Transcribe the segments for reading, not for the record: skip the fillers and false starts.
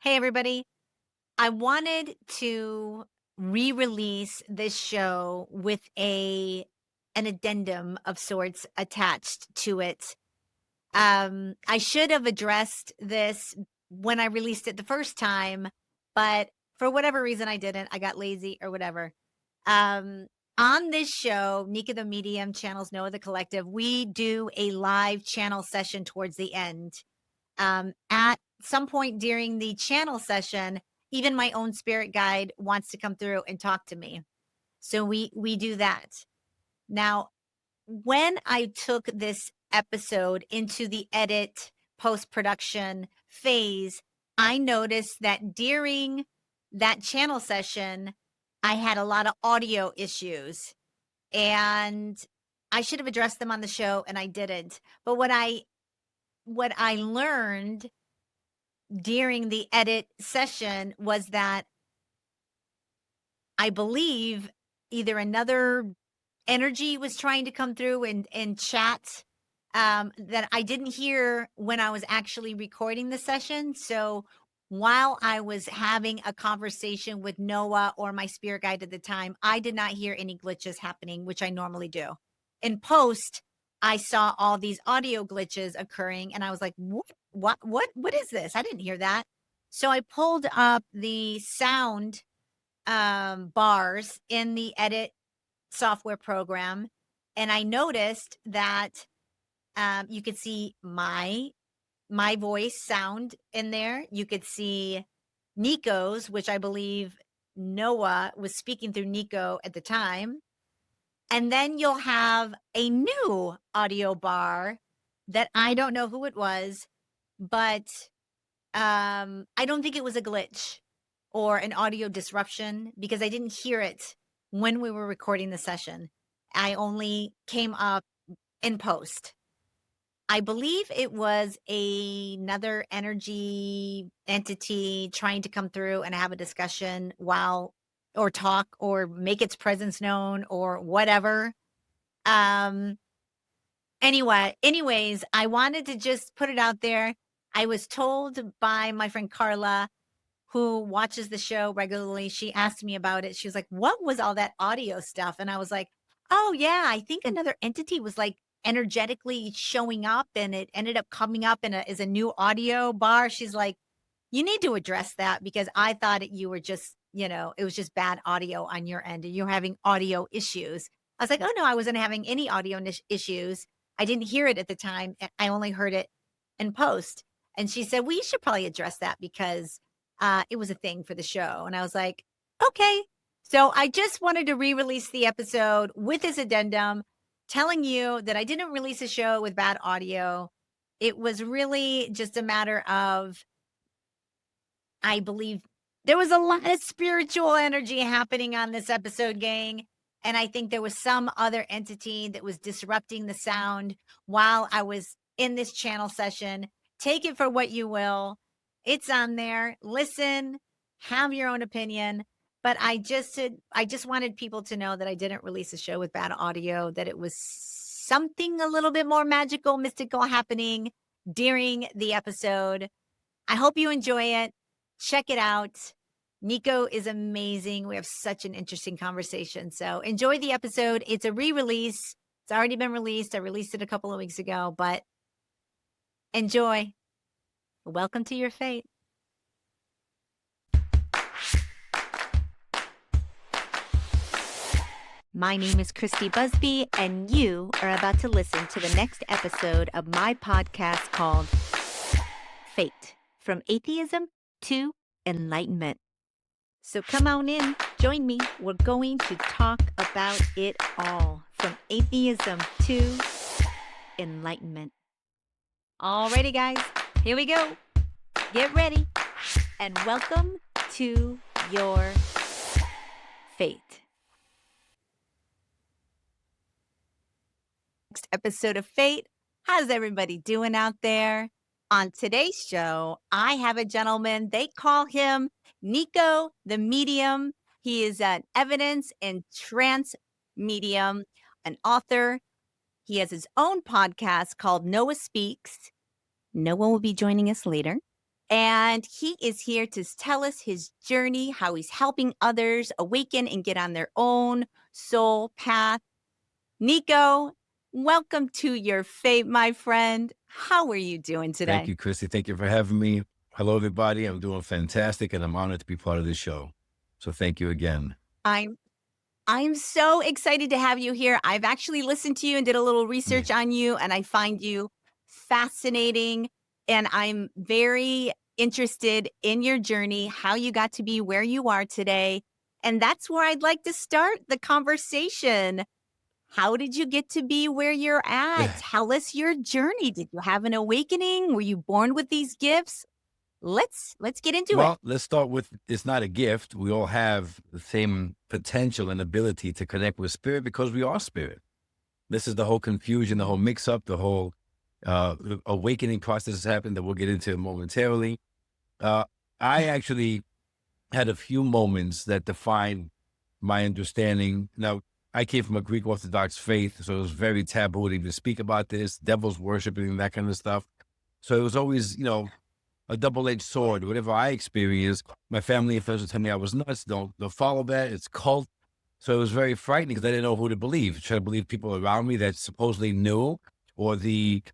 Hey, everybody. I wanted to re-release this show with an addendum of sorts attached to it. I should have addressed this when I released it the first time, but for whatever reason I didn't. I got lazy or whatever. Um, on this show, Niko the Medium channels Noah the Collective, we do a live channel session towards the end. At some point during the channel session, even my own spirit guide wants to come through and talk to me. So we do that. Now, when I took this episode into the edit post-production phase, I noticed that during that channel session, I had a lot of audio issues, and I should have addressed them on the show and I didn't. But what I learned during the edit session was that I believe either another energy was trying to come through and chat that I didn't hear when I was actually recording the session. So while I was having a conversation with Noah or my spirit guide at the time, I did not hear any glitches happening, which I normally do. In post, I saw all these audio glitches occurring and I was like, what is this? I didn't hear that. So I pulled up the sound bars in the edit software program, and I noticed that you could see my voice sound in there. You could see Niko's, which I believe Noah was speaking through Niko at the time. And then you'll have a new audio bar that I don't know who it was, but I don't think it was a glitch or an audio disruption because I didn't hear it when we were recording the session. I only came up in post. I believe it was another energy entity trying to come through and have a discussion or talk or make its presence known or whatever. Um, anyways, I wanted to just put it out there. I was told by my friend Carla, who watches the show regularly. She asked me about it. She was like, "What was all that audio stuff?" And I was like, "Oh yeah, I think another entity was like energetically showing up and it ended up coming up as a new audio bar." She's like, "You need to address that because I thought you were just, it was just bad audio on your end and you're having audio issues." I was like, "Oh no, I wasn't having any audio issues. I didn't hear it at the time. I only heard it in post." And she said, "We should probably address that because it was a thing for the show." And I was like, "Okay." So I just wanted to re-release the episode with this addendum telling you that I didn't release a show with bad audio. It was really just a matter of, I believe there was a lot of spiritual energy happening on this episode, gang. And I think there was some other entity that was disrupting the sound while I was in this channel session. Take it for what you will. It's on there. Listen, have your own opinion. But I just wanted people to know that I didn't release a show with bad audio, that it was something a little bit more magical, mystical happening during the episode. I hope you enjoy it. Check it out. Niko is amazing. We have such an interesting conversation. So enjoy the episode. It's a re-release. It's already been released. I released it a couple of weeks ago, but enjoy. Welcome to your fate. My name is Christy Busby, and you are about to listen to the next episode of my podcast called F.A.T.E. From Atheism to Enlightenment. So come on in, join me. We're going to talk about it all, from atheism to enlightenment. Alrighty, guys, here we go. Get ready, and welcome to your fate. Next episode of F.A.T.E. How's everybody doing out there? On today's show, I have a gentleman. They call him Niko the Medium. He is an evidence and trance medium, an author. He has his own podcast called Noah Speaks. Noah will be joining us later. And he is here to tell us his journey, how he's helping others awaken and get on their own soul path. Niko, welcome to your fate, my friend. How are you doing Thank today? you, Christy. Thank you for having me. Hello, everybody. I'm doing fantastic, and I'm honored to be part of this show. So thank you again. I'm I'm so excited to have you here. I've actually listened to you and did a little Yeah. research on you, and I find you fascinating. And I'm very interested in your journey, how you got to be where you are today. And that's where I'd like to start the conversation. How did you get to be where you're at? Tell us your journey. Did you have an awakening? Were you born with these gifts? Let's get into it. Well, let's start with it's not a gift. We all have the same potential and ability to connect with spirit because we are spirit. This is the whole confusion, the whole mix up, the whole awakening process has happened that we'll get into momentarily. Uh, I actually had a few moments that defined my understanding. Now, I came from a Greek Orthodox faith, so it was very taboo to even speak about this, devils worshiping, that kind of stuff. So it was always, a double-edged sword. Whatever I experienced, my family and friends would tell me I was nuts. Don't follow that. It's cult. So it was very frightening because I didn't know who to believe. Try to believe people around me that supposedly knew, or the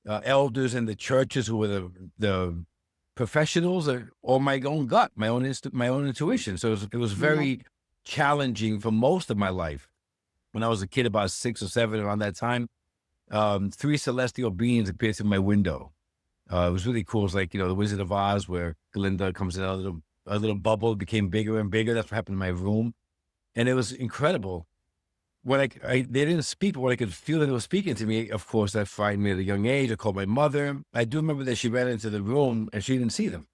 elders in the churches who were the professionals, or my own gut, my own intuition. So it was Yeah. very challenging for most of my life. When I was a kid, about 6 or 7, around that time, three celestial beings appeared through my window. It was really cool. It's like, the Wizard of Oz, where Glinda comes in a little bubble, became bigger and bigger. That's what happened in my room. And it was incredible. When they didn't speak, but when I could feel that they were speaking to me, of course, that frightened me at a young age. I called my mother. I do remember that she ran into the room and she didn't see them.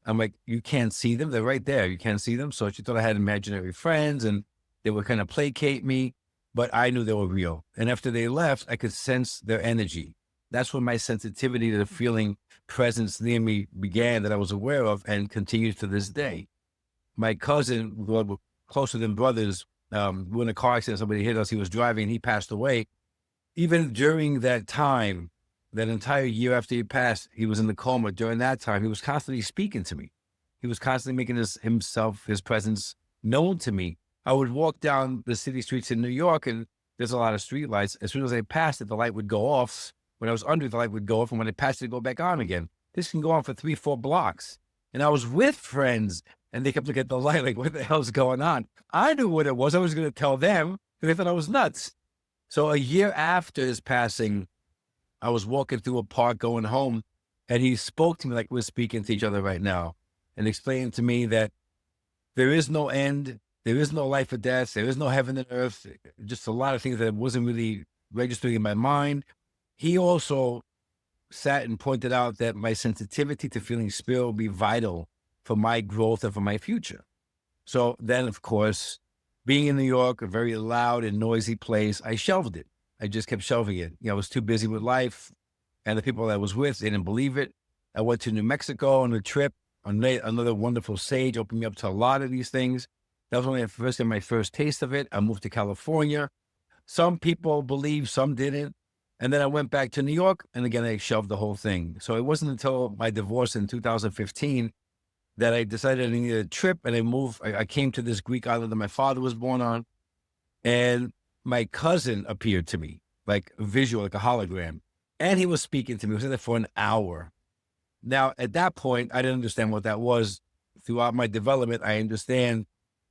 I'm like, you can't see them. They're right there. You can't see them. So she thought I had imaginary friends and they would kind of placate me, but I knew they were real. And after they left, I could sense their energy. That's when my sensitivity to the feeling presence near me began, that I was aware of, and continues to this day. My cousin, who were closer than brothers, we were in a car accident. Somebody hit us. He was driving. He passed away. Even during that time, that entire year after he passed, he was in the coma. During that time, he was constantly speaking to me. He was constantly making his presence known to me. I would walk down the city streets in New York, and there's a lot of street lights. As soon as I passed it, the light would go off. When I was under, the light would go off, and when I passed it, it'd go back on again. This can go on for 3, 4 blocks. And I was with friends, and they kept looking at the light like, what the hell's going on? I knew what it was. I was going to tell them, because they thought I was nuts. So a year after his passing, I was walking through a park going home, and he spoke to me like we're speaking to each other right now, and explained to me that there is no end, there is no life or death, there is no heaven and earth, just a lot of things that wasn't really registering in my mind. He also sat and pointed out that my sensitivity to feeling spirit will be vital for my growth and for my future. So then, of course, being in New York, a very loud and noisy place, I shelved it. I just kept shelving it. I was too busy with life, and the people I was with, they didn't believe it. I went to New Mexico on a trip. Another wonderful sage opened me up to a lot of these things. That was when I first got my first taste of it. I moved to California. Some people believed, some didn't. And then I went back to New York, and again, I shelved the whole thing. So it wasn't until my divorce in 2015 that I decided I needed a trip, and I moved. I came to this Greek island that my father was born on, and my cousin appeared to me, like a visual, like a hologram. And he was speaking to me. He was in there for an hour. Now, at that point, I didn't understand what that was. Throughout my development, I understand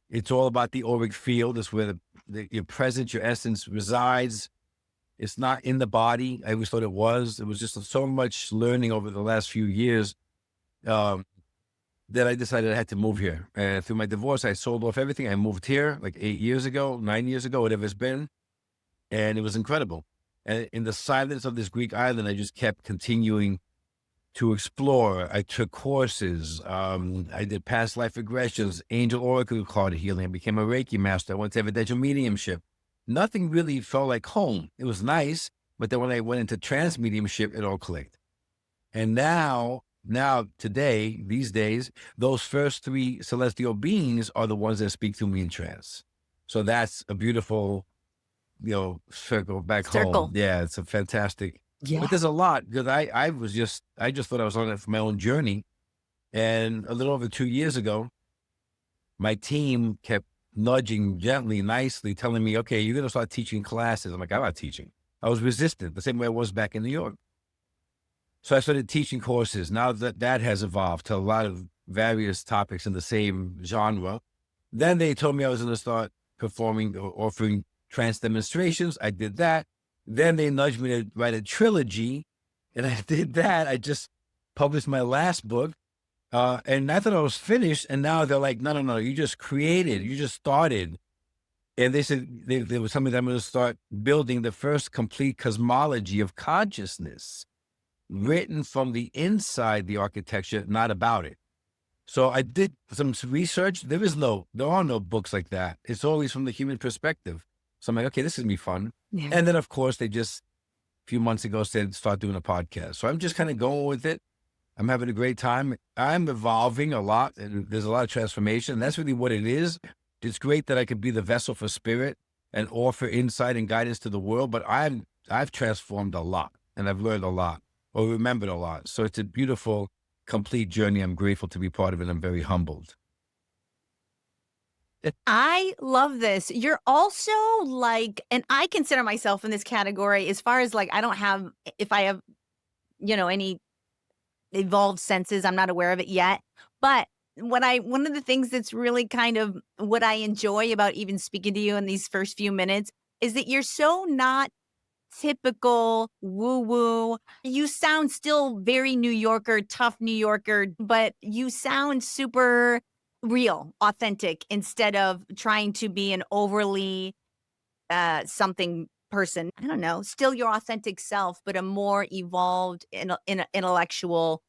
it's all about the auric field. It's where your presence, your essence resides. It's not in the body. I always thought it was. It was just so much learning over the last few years um, that I decided I had to move here. Through my divorce, I sold off everything. I moved here like 8 years ago, 9 years ago, whatever it's been. And it was incredible. And in the silence of this Greek island, I just kept continuing to explore. I took courses. I did past life regressions, angel oracle card healing. I became a Reiki master. I went to evidential mediumship. Nothing really felt like home. It was nice, but then when I went into trance mediumship, it all clicked. And now today, these days, those first three celestial beings are the ones that speak to me in trance. So that's a beautiful, circle back home. Circle. Yeah, it's a fantastic. Yeah. But there's a lot, because I just thought I was on it for my own journey. And a little over 2 years ago, my team kept nudging gently, nicely, telling me, okay, you're going to start teaching classes. I'm like, I'm not teaching. I was resistant the same way I was back in New York. So I started teaching courses. Now that has evolved to a lot of various topics in the same genre. Then they told me I was going to start performing or offering trance demonstrations. I did that. Then they nudged me to write a trilogy, and I did that. I just published my last book, and I thought I was finished. And now they're like, no, no, no, you just created, you just started. And they said there was something that I'm going to start building the first complete cosmology of consciousness, written from the inside the architecture, not about it. So I did some research. There are no books like that. It's always from the human perspective. So I'm like, okay, this is gonna be fun. Yeah. And then of course they just a few months ago said, start doing a podcast. So I'm just kind of going with it. I'm having a great time. I'm evolving a lot, and there's a lot of transformation. And that's really what it is. It's great that I could be the vessel for spirit and offer insight and guidance to the world, but I've transformed a lot, and I've learned a lot, or remembered a lot. So it's a beautiful, complete journey. I'm grateful to be part of it. I'm very humbled. I love this. You're also like, and I consider myself in this category as far as like, I don't have, if I have, any evolved senses, I'm not aware of it yet. But one of the things that's really kind of what I enjoy about even speaking to you in these first few minutes is that you're so not typical woo woo. You sound still very New Yorker, tough New Yorker, but you sound super real, authentic instead of trying to be an overly something person. I don't know, still your authentic self, but a more evolved intellectual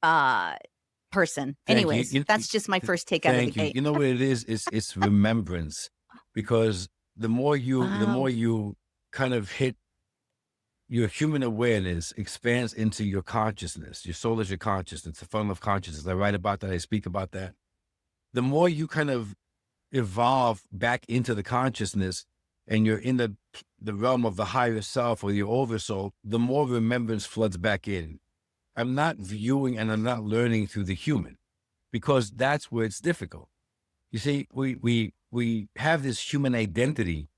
person. Thank you. Anyways, that's just my first take out of the Thank you. gate. You know what it is? It's remembrance, because the more Wow. you kind of hit your human awareness expands into your consciousness. Your soul is your consciousness, the funnel of consciousness. I write about that. I speak about that. The more you kind of evolve back into the consciousness, and you're in the realm of the higher self or your oversoul, the more remembrance floods back in. I'm not viewing and I'm not learning through the human, because that's where it's difficult. You see, we have this human identity,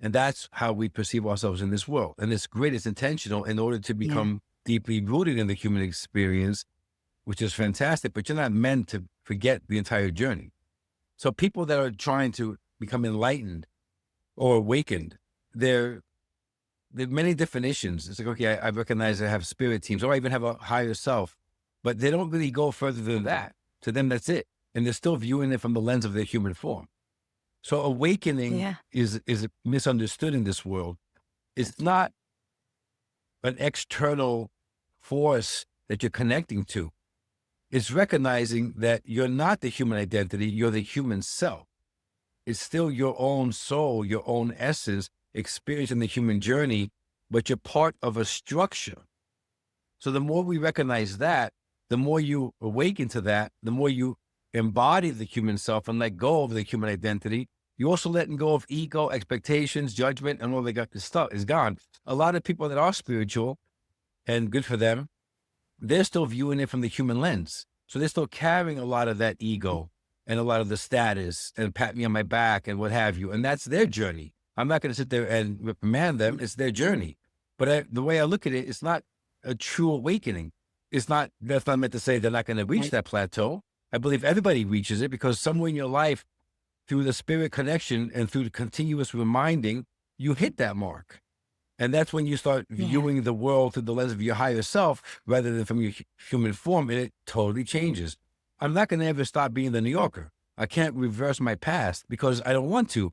and that's how we perceive ourselves in this world. And it's great, it's intentional in order to Yeah. become deeply rooted in the human experience, which is fantastic, but you're not meant to forget the entire journey. So people that are trying to become enlightened or awakened, there are many definitions. It's like, okay, I recognize I have spirit teams, or I even have a higher self, but they don't really go further than that. To them, that's it. And they're still viewing it from the lens of their human form. So awakening Yeah. is misunderstood in this world. It's not an external force that you're connecting to. It's recognizing that you're not the human identity, you're the human self. It's still your own soul, your own essence, experiencing the human journey, but you're part of a structure. So the more we recognize that, the more you awaken to that, the more you embody the human self and let go of the human identity. You also letting go of ego, expectations, judgment, and all that stuff is gone. A lot of people that are spiritual, and good for them, they're still viewing it from the human lens. So they're still carrying a lot of that ego and a lot of the status and pat me on my back and what have you. And that's their journey. I'm not going to sit there and reprimand them. It's their journey. But the way I look at it, it's not a true awakening. That's not meant to say they're not going to reach Right. that plateau. I believe everybody reaches it, because somewhere in your life, through the spirit connection and through the continuous reminding, you hit that mark. And that's when you start Yeah. viewing the world through the lens of your higher self rather than from your human form, and it totally changes. I'm not going to ever stop being the New Yorker. I can't reverse my past, because I don't want to,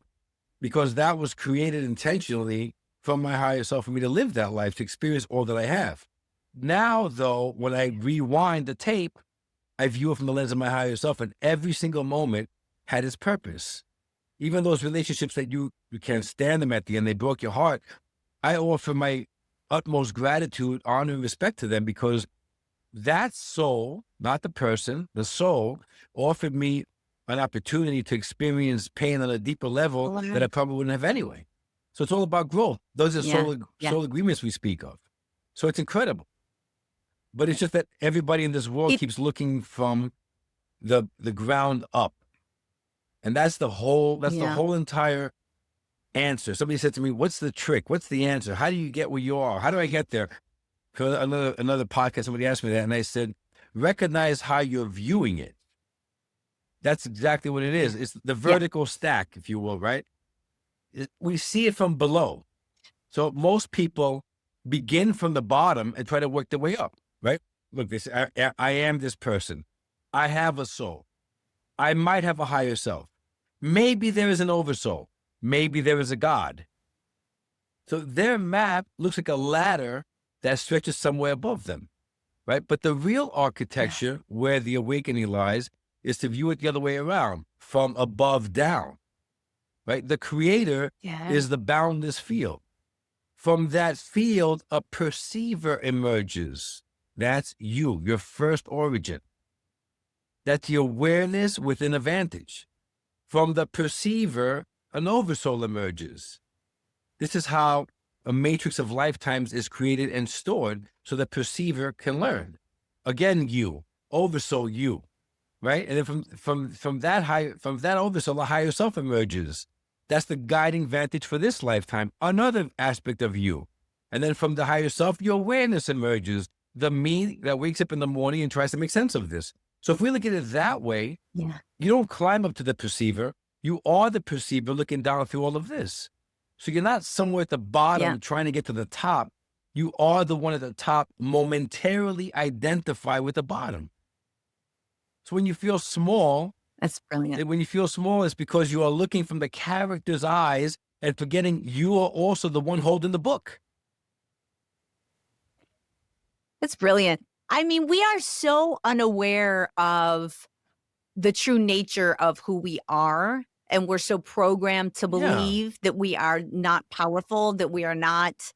because that was created intentionally from my higher self for me to live that life, to experience all that I have. Now, though, when I rewind the tape, I view it from the lens of my higher self, and every single moment had its purpose. Even those relationships that you can't stand them at the end, they broke your heart, I offer my utmost gratitude, honor, and respect to them, because that soul, not the person, the soul, offered me an opportunity to experience pain on a deeper level that I probably wouldn't have anyway. So it's all about growth. Those are Yeah. soul agreements we speak of. So it's incredible. But it's just that everybody in this world It keeps looking from the ground up. And that's the yeah. whole entire answer. Somebody said to me, what's the trick? What's the answer? How do you get where you are? How do I get there? For another podcast, somebody asked me that, and I said, recognize how you're viewing it. That's exactly what it is. It's the Yeah. vertical stack, if you will, right? We see it from below. So most people begin from the bottom and try to work their way up, right? Look, I am this person. I have a soul. I might have a higher self. Maybe there is an oversoul. Maybe there is a God. So their map looks like a ladder that stretches somewhere above them, right? But the real Yeah. architecture where the awakening lies is to view it the other way around, from above down, right? The creator Yeah. is the boundless field. From that field, a perceiver emerges. That's you, your first origin. That's the awareness within a vantage. From the perceiver, an oversoul emerges. This is how a matrix of lifetimes is created and stored so the perceiver can learn. Again, you, oversoul, you, right? And then from that oversoul, a higher self emerges. That's the guiding vantage for this lifetime, another aspect of you. And then from the higher self, your awareness emerges, the me that wakes up in the morning and tries to make sense of this. So if we look at it that way, Yeah. you don't climb up to the perceiver. You are the perceiver looking down through all of this. So you're not somewhere at the Yeah. bottom trying to get to the top. You are the one at the top momentarily identify with the bottom. So when you feel small, That's brilliant. it's because you are looking from the character's eyes and forgetting you are also the one holding the book. That's brilliant. I mean, we are so unaware of the true nature of who we are, and we're so programmed to Yeah, believe that we are not powerful, that we are not,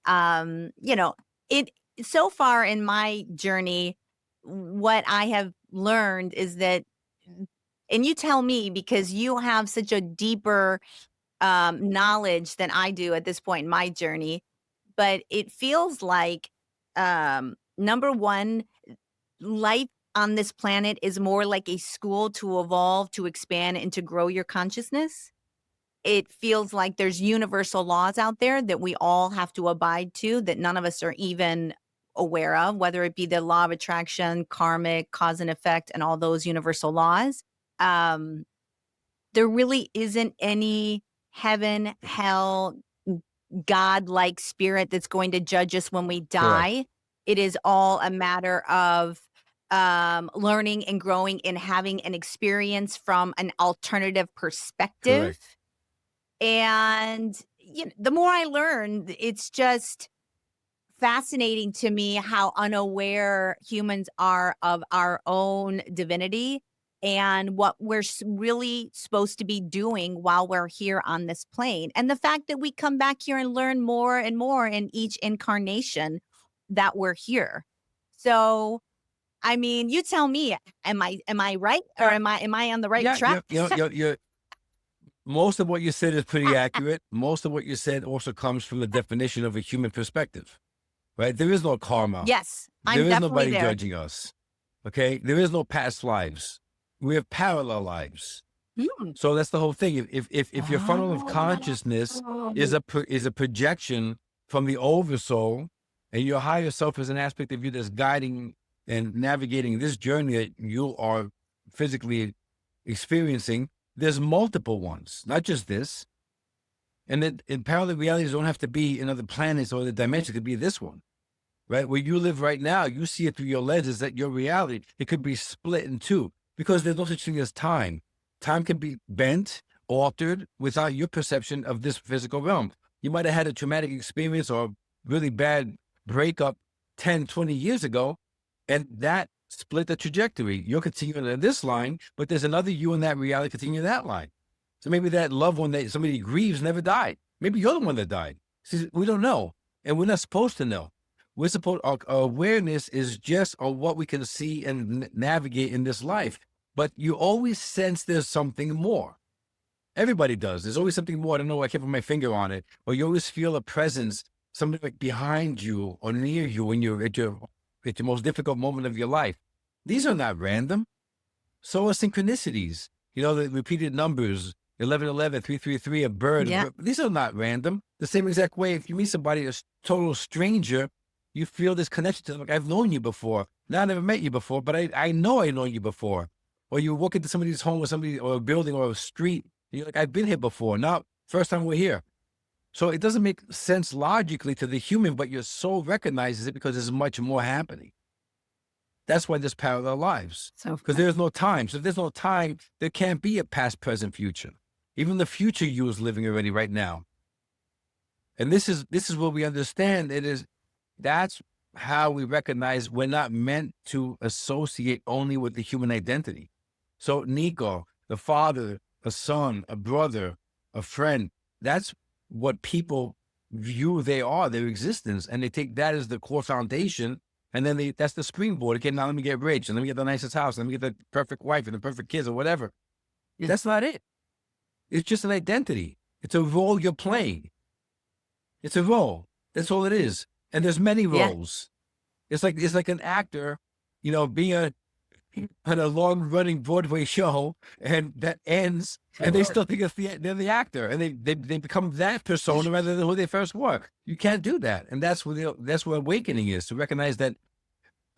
you know, it so far in my journey, what I have learned is that, and you tell me because you have such a deeper knowledge than I do at this point in my journey, but it feels like, number one, life on this planet is more like a school to evolve, to expand, and to grow your consciousness. It feels like there's universal laws out there that we all have to abide to, that none of us are even aware of, whether it be the law of attraction, karmic, cause and effect, and all those universal laws. Um, there really isn't any heaven, hell, God-like spirit that's going to judge us when we correct, die. It is all a matter of learning and growing and having an experience from an alternative perspective. correct. And the more I learn, it's just fascinating to me how unaware humans are of our own divinity and what we're really supposed to be doing while we're here on this plane. And the fact that we come back here and learn more and more in each incarnation that we're here. So, I mean, you tell me, am I right or Yeah, am I on the right yeah, track? you're most of what you said is pretty accurate. Most of what you said also comes from the definition of a human perspective, right? There is no karma. Yes, I'm There is definitely nobody there. judging us. Okay. There is no past lives. We have parallel lives. Hmm. So that's the whole thing. If your funnel of consciousness is a projection from the oversoul, and your higher self is an aspect of you that's guiding and navigating this journey that you are physically experiencing, there's multiple ones, not just this. And that in parallel realities don't have to be in other planets or the dimensions. It could be this one, right? Where you live right now, you see it through your lenses that your reality, it could be split in two because there's no such thing as time. Time can be bent, altered without your perception of this physical realm. You might have had a traumatic experience or really bad breakup 10, 20 years ago, and that split the trajectory. You're continuing in this line, but there's another you in that reality continuing that line. So maybe that loved one that somebody grieves never died. Maybe you're the one that died. See, we don't know, and we're not supposed to know. We're supposed, our awareness is just on what we can see and navigate in this life. But you always sense there's something more. Everybody does. There's always something more. I don't know. I can't put my finger on it. Or you always feel a presence, something like behind you or near you when you're at your most difficult moment of your life. These are not random. So are synchronicities. You know, the repeated numbers, 1111, 333, a bird. Yeah. These are not random. The same exact way, if you meet somebody, a total stranger, you feel this connection to them. Like, I've known you before. Now, I never met you before, but I know I know you before. Or you walk into somebody's home or somebody, or a building or a street, and you're like, I've been here before. Now, first time we're here. So it doesn't make sense logically to the human, but your soul recognizes it because there's much more happening. That's why there's parallel lives, So because there's no time. So if there's no time, there can't be a past, present, future. Even the future you is living already right now. And this is what we understand. That's how we recognize we're not meant to associate only with the human identity. So Niko, the father, a son, a brother, a friend, that's what people view they are, their existence. And they take that as the core foundation. And then that's the springboard. Okay, now let me get rich, and let me get the nicest house, and let me get the perfect wife and the perfect kids or whatever. Yeah. That's not it. It's just an identity. It's a role you're playing. It's a role. That's all it is. And there's many roles. It's like an actor, you know, being on a long-running Broadway show, and that ends, and they still think they're the actor, and they become that persona rather than who they first were. You can't do that, and that's what awakening is, to recognize that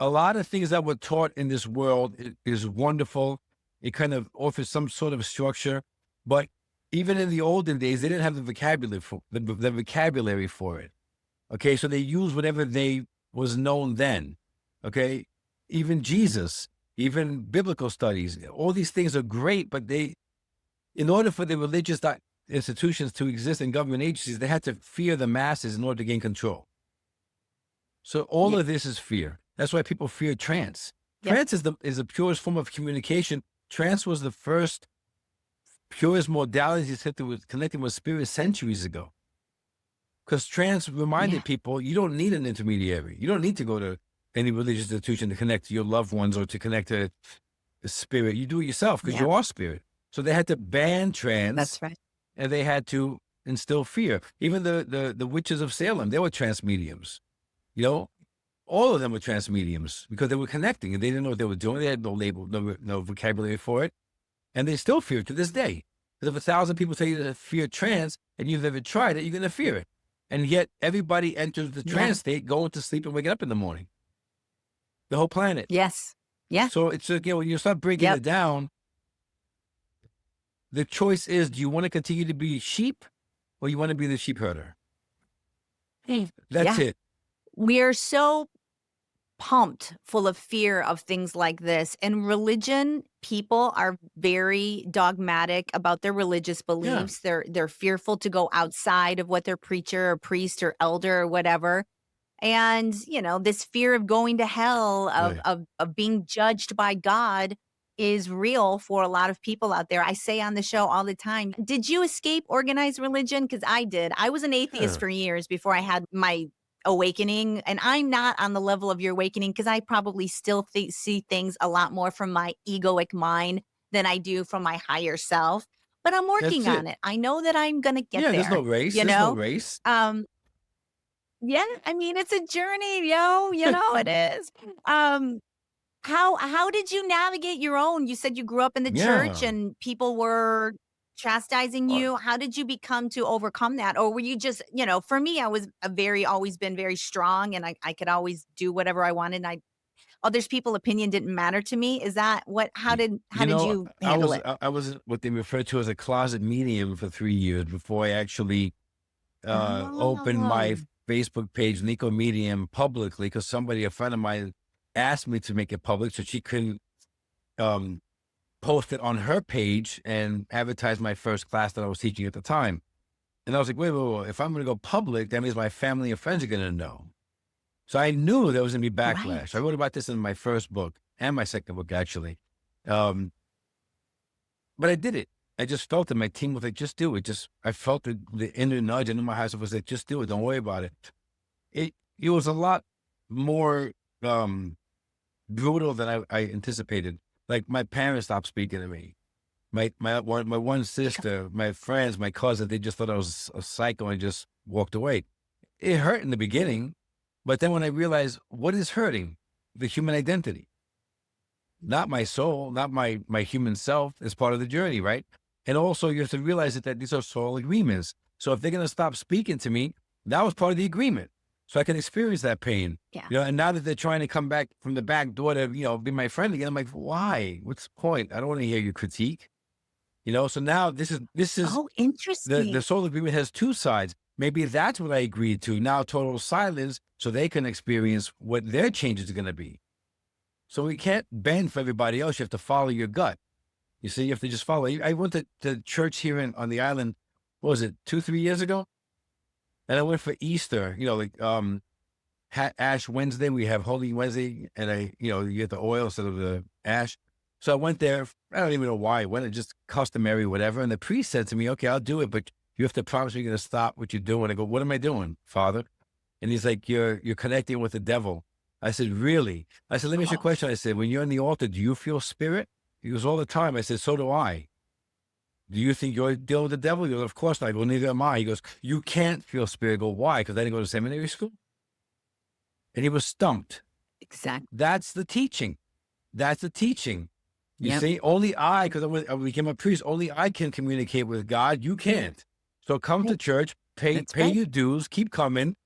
a lot of things that we're taught in this world is wonderful. It kind of offers some sort of structure, but even in the olden days, they didn't have the vocabulary for it. Okay, so they used whatever they was known then. Okay, even Jesus. Even biblical studies, all these things are great, but in order for the religious institutions to exist in government agencies, they had to fear the masses in order to gain control. So all of this is fear. That's why people fear trance. Trance is the purest form of communication. Trance was the first purest modality connecting with spirit centuries ago. Because trance reminded people, you don't need an intermediary. You don't need to go to any religious institution to connect to your loved ones or to connect to the spirit. You do it yourself because you are spirit. So they had to ban trance. That's right. And they had to instill fear. Even the witches of Salem, they were trance mediums. You know, all of them were trance mediums because they were connecting and they didn't know what they were doing. They had no label, no vocabulary for it. And they still fear it to this day. Because if 1,000 people tell you to fear trance and you've never tried it, you're going to fear it. And yet everybody enters the trance state, going to sleep and waking up in the morning. The whole planet. Yes. Yeah. So it's, you know, when you start breaking it down, the choice is, do you want to continue to be sheep or you want to be the sheep herder? That's it. We are so pumped full of fear of things like this. And religion, people are very dogmatic about their religious beliefs. They're fearful to go outside of what their preacher or priest or elder or whatever. And, you know, this fear of going to hell, of being judged by God is real for a lot of people out there. I say on the show all the time, did you escape organized religion? Because I did. I was an atheist for years before I had my awakening. And I'm not on the level of your awakening because I probably still see things a lot more from my egoic mind than I do from my higher self. But I'm working on it. I know that I'm going to get there. There's no race. You There's know? no race. Yeah, I mean, it's a journey, yo. You know it is. How did you navigate your own? You said you grew up in the church and people were chastising you. How did you become to overcome that? Or were you just, you know, for me, I was always been very strong and I could always do whatever I wanted. And others people's opinion didn't matter to me. Is that how did you handle it? I was what they refer to as a closet medium for 3 years before I actually opened my Facebook page, Niko Medium, publicly, because a friend of mine asked me to make it public so she couldn't post it on her page and advertise my first class that I was teaching at the time. And I was like, wait, if I'm going to go public, that means my family and friends are going to know. So I knew there was going to be backlash. I wrote about this in my first book and my second book, actually. But I did it. I just felt it. My team was like, just do it. I felt the inner nudge. And in my house, I was like, just do it. Don't worry about it. It was a lot more brutal than I anticipated. Like, my parents stopped speaking to me. My one sister, my friends, my cousin, they just thought I was a psycho and just walked away. It hurt in the beginning, but then when I realized what is hurting, the human identity, not my soul, not my human self as part of the journey, right? And also you have to realize that these are soul agreements. So if they're going to stop speaking to me, that was part of the agreement. So I can experience that pain. Yeah. And now that they're trying to come back from the back door to, be my friend again, I'm like, why? What's the point? I don't want to hear your critique. So now this is Oh, the interesting. soul agreement has two sides. Maybe that's what I agreed to. Now total silence so they can experience what their changes are going to be. So we can't bend for everybody else. You have to follow your gut. You see, you have to just follow. I went to church here on the island, what was it, 2-3 years ago? And I went for Easter, Ash Wednesday, we have Holy Wednesday, and you get the oil instead of the ash. So I went there. I don't even know why I went. It just customary, whatever. And the priest said to me, okay, I'll do it, but you have to promise me you're going to stop what you're doing. I go, what am I doing, Father? And he's like, you're connecting with the devil. I said, really? I said, let me ask you a question. I said, when you're on the altar, do you feel spirit? He goes, all the time. I said, so do I. Do you think you're dealing with the devil? He goes, of course not. I go, neither am I. He goes, you can't feel spirit. I go, why? Because I didn't go to seminary school. And he was stumped. Exactly. That's the teaching. That's the teaching. You Yep. see, only I, because I became a priest, only I can communicate with God. You can't. So come to church, pay right. your dues, keep coming,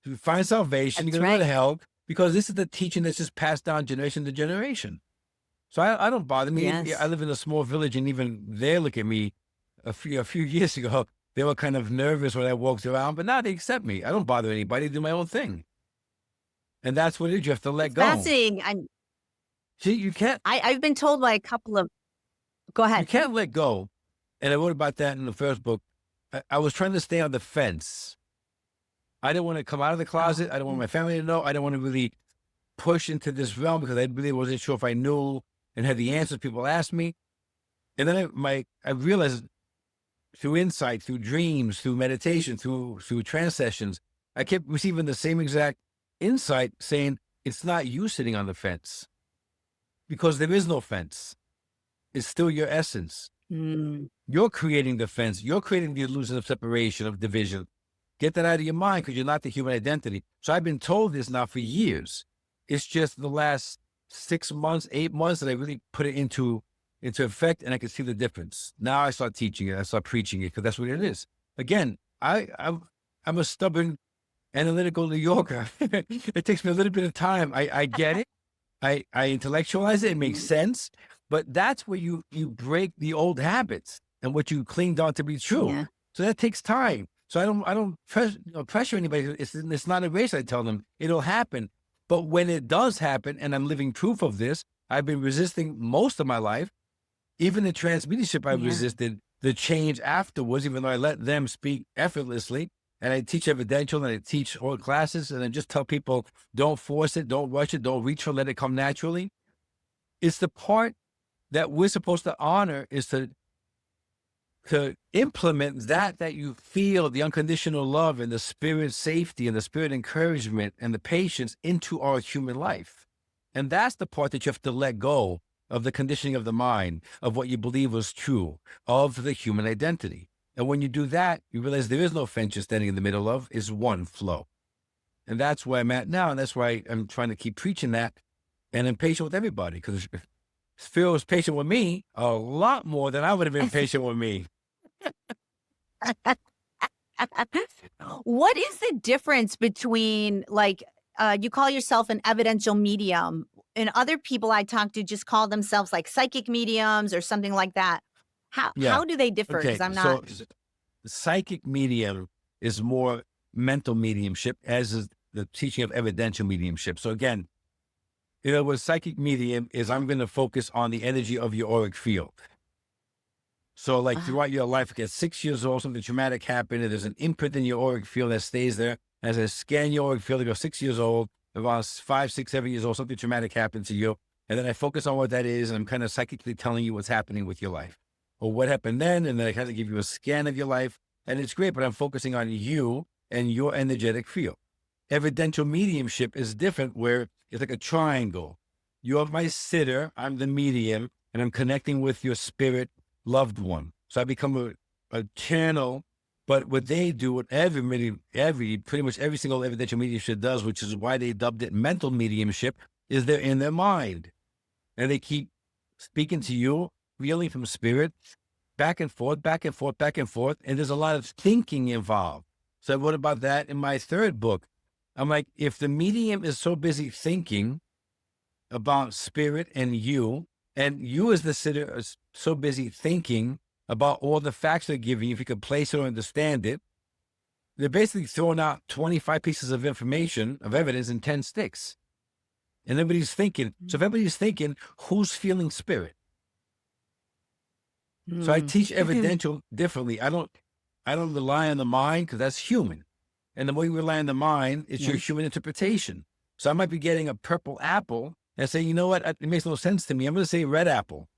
to find salvation. That's You're going to right. get help, because this is the teaching that's just passed down generation to generation. So I don't bother me. Yes. I live in a small village, and even they look at me. A few years ago, they were kind of nervous when I walked around, but now they accept me. I don't bother anybody. I do my own thing. And that's what it is. You have to let go. Fascinating. See, you can't. I've been told by a couple of. Go You ahead. can't let go. And I wrote about that in the first book. I was trying to stay on the fence. I didn't want to come out of the closet. I don't want my family to know. I don't want to really push into this realm, because I really wasn't sure if I knew and had the answers people asked me. And then I realized through insight, through dreams, through meditation, through trance sessions, I kept receiving the same exact insight, saying, it's not you sitting on the fence, because there is no fence. It's still your essence. Mm. You're creating the fence. You're creating the illusion of separation, of division. Get that out of your mind, because you're not the human identity. So I've been told this now for years. It's just the last 6 months, 8 months that I really put it into effect, and I can see the difference. Now I start teaching it. I start preaching it, because that's what it is. Again, I'm a stubborn, analytical New Yorker. It takes me a little bit of time. I get it. I intellectualize it. It makes sense. But that's where you break the old habits and what you clinged on to be true. Yeah. So that takes time. So I don't pressure anybody. It's not a race. I tell them it'll happen. But when it does happen, and I'm living proof of this, I've been resisting most of my life. Even the trance mediumship, I resisted the change afterwards, even though I let them speak effortlessly. And I teach evidential, and I teach all classes, and I just tell people, don't force it, don't rush it, don't reach for it, let it come naturally. It's the part that we're supposed to honor, is to implement that you feel, the unconditional love and the spirit safety and the spirit encouragement and the patience into our human life. And that's the part that you have to let go of, the conditioning of the mind, of what you believe was true, of the human identity. And when you do that, you realize there is no fence you're standing in the middle of, is one flow. And that's where I'm at now. And that's why I'm trying to keep preaching that. And I'm patient with everybody, because Phil was patient with me a lot more than I would have been patient with me. What is the difference between, like, you call yourself an evidential medium, and other people I talk to just call themselves like psychic mediums or something like that? How do they differ? Okay. Because I'm not. So psychic medium is more mental mediumship, as is the teaching of evidential mediumship. So again, what psychic medium is, I'm going to focus on the energy of your auric field. So like throughout your life, at 6 years old, something traumatic happened, and there's an imprint in your auric field that stays there. As I scan your auric field, I go 6 years old, around 5, 6, 7 years old, something traumatic happened to you. And then I focus on what that is, and I'm kind of psychically telling you what's happening with your life, or what happened then. And then I kind of give you a scan of your life, and it's great, but I'm focusing on you and your energetic field. Evidential mediumship is different, where it's like a triangle. You're my sitter, I'm the medium, and I'm connecting with your spirit loved one. So I become a channel. But what they do, what pretty much every single evidential mediumship does, which is why they dubbed it mental mediumship, is they're in their mind and they keep speaking to you, feeling from spirit, back and forth, back and forth, back and forth. And there's a lot of thinking involved. So I wrote about that in my third book. I'm like, if the medium is so busy thinking about spirit and you as the sitter are so busy thinking about all the facts they're giving you, if you could place it or understand it, they're basically throwing out 25 pieces of information, of evidence in 10 sticks. And everybody's thinking. So if everybody's thinking, who's feeling spirit? So I teach evidential differently. I don't rely on the mind because that's human. And the more you rely on the mind, it's your human interpretation. So I might be getting a purple apple and say, you know what? It makes no sense to me. I'm going to say red apple.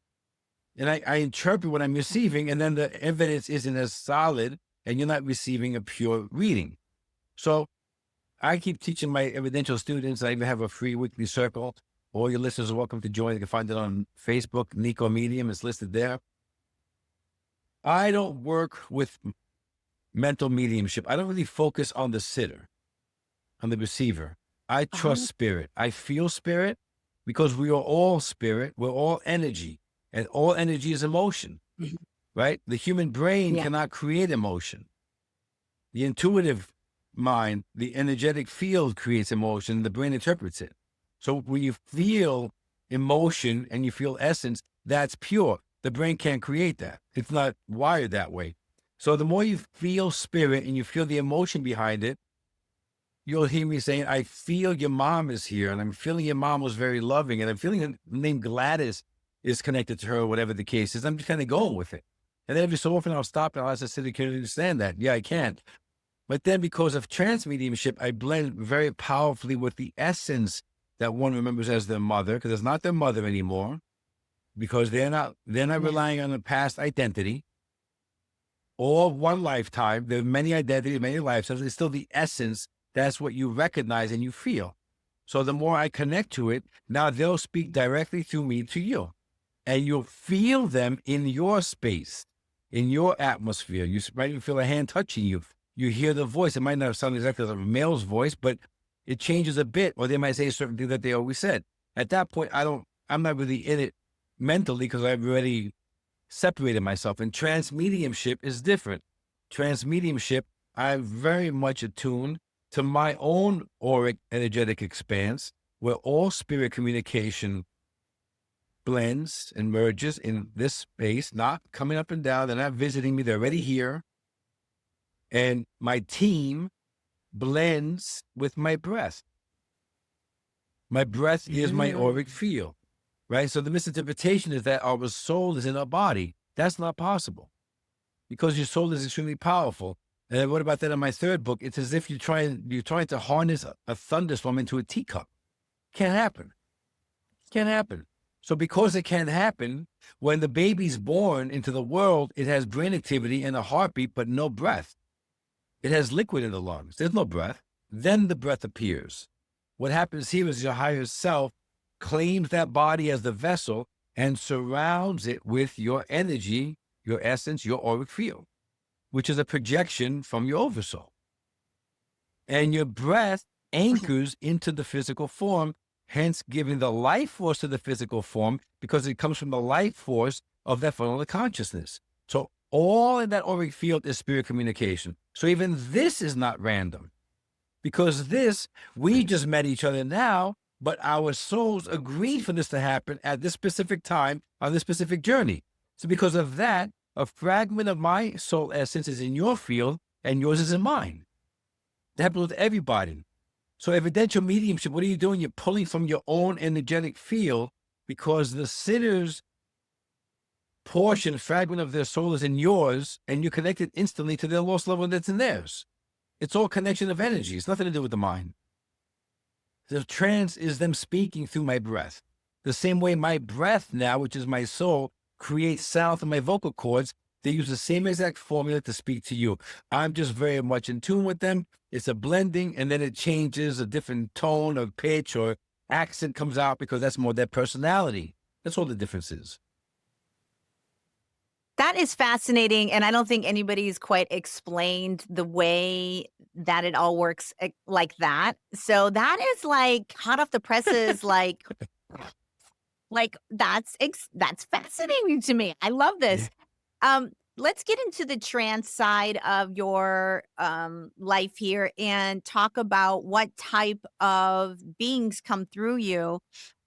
And I interpret what I'm receiving, and then the evidence isn't as solid, and you're not receiving a pure reading. So I keep teaching my evidential students. I even have a free weekly circle. All your listeners are welcome to join. You can find it on Facebook, Niko Medium. It's listed there. I don't work with mental mediumship. I don't really focus on the sitter, on the receiver. I trust spirit. I feel spirit because we are all spirit. We're all energy, and all energy is emotion, right? The human brain cannot create emotion. The intuitive mind, the energetic field creates emotion. The brain interprets it. So when you feel emotion and you feel essence, that's pure. The brain can't create that. It's not wired that way. So the more you feel spirit and you feel the emotion behind it, you'll hear me saying, I feel your mom is here, and I'm feeling your mom was very loving, and I'm feeling the name Gladys is connected to her, or whatever the case is. I'm just kind of going with it. And then every so often I'll stop and I'll ask the sitter, can you understand that? Yeah, I can. But then because of trance mediumship, I blend very powerfully with the essence that one remembers as their mother, because it's not their mother anymore, because they're not relying on a past identity or one lifetime. There are many identities, many lifetimes. It's still the essence. That's what you recognize and you feel. So the more I connect to it, now they'll speak directly through me to you. And you'll feel them in your space, in your atmosphere. You might even feel a hand touching you. You hear the voice. It might not sound exactly like a male's voice, but it changes a bit. Or they might say a certain thing that they always said. At that point, I'm not really in it mentally because I've already separated myself. And trance mediumship is different. Trance mediumship, I'm very much attuned to my own auric energetic expanse, where all spirit communication blends and merges in this space, not coming up and down. They're not visiting me. They're already here. And my team blends with my breath. My breath is my auric field, right? So the misinterpretation is that our soul is in our body. That's not possible because your soul is extremely powerful. And I wrote about that in my third book. It's as if you're trying to harness a thunderstorm into a teacup. Can't happen. Can't happen. So because it can't happen, when the baby's born into the world, it has brain activity and a heartbeat, but no breath. It has liquid in the lungs. There's no breath. Then the breath appears. What happens here is your higher self claims that body as the vessel and surrounds it with your energy, your essence, your auric field, which is a projection from your oversoul. And your breath anchors into the physical form, hence giving the life force to the physical form, because it comes from the life force of that funnel of consciousness. So all in that auric field is spirit communication. So even this is not random, because we just met each other now, but our souls agreed for this to happen at this specific time on this specific journey. So because of that, a fragment of my soul essence is in your field and yours is in mine. That happens with everybody. So evidential mediumship, what are you doing? You're pulling from your own energetic field because the sitter's fragment of their soul is in yours, and you're connected instantly to their lost level that's in theirs. It's all connection of energy. It's nothing to do with the mind. The trance is them speaking through my breath. The same way my breath now, which is my soul, creates sound through my vocal cords, they use the same exact formula to speak to you. I'm just very much in tune with them. It's a blending, and then it changes, a different tone or pitch or accent comes out because that's more their personality. That's all the difference is. That is fascinating, and I don't think anybody's quite explained the way that it all works like that. So that is like hot off the presses, that's fascinating to me. I love Yeah. this. Let's get into the trance side of your life here and talk about what type of beings come through you.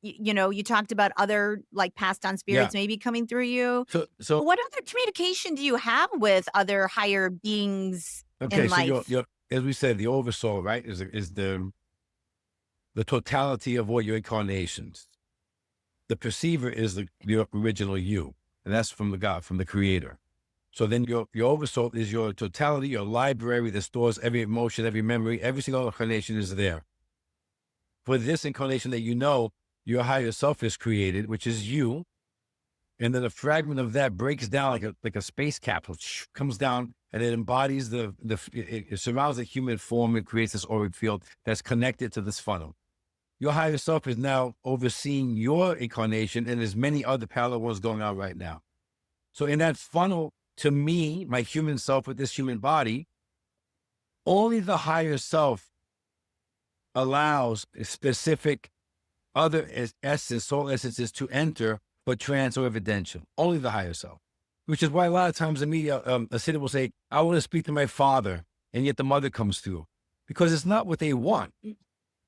You know, you talked about other like passed on Yeah. spirits maybe coming through you. So What other communication do you have with other higher beings okay, in so life? your as we said, the oversoul, right, is the totality of all your incarnations. The perceiver is the original you, and that's from the God, from the Creator. So then your oversoul is your totality, your library that stores every emotion, every memory, every single incarnation is there. For this incarnation that you know, your higher self is created, which is you, and then a fragment of that breaks down like a space capsule, comes down, and it embodies it surrounds the human form and creates this auric field that's connected to this funnel. Your higher self is now overseeing your incarnation, and there's many other parallel ones going on right now. So in that funnel, to me, my human self with this human body, only the higher self allows a specific other essence, soul essences to enter for trance or evidential. Only the higher self. Which is why a lot of times the media, a sitter will say, I want to speak to my father, and yet the mother comes through. Because it's not what they want.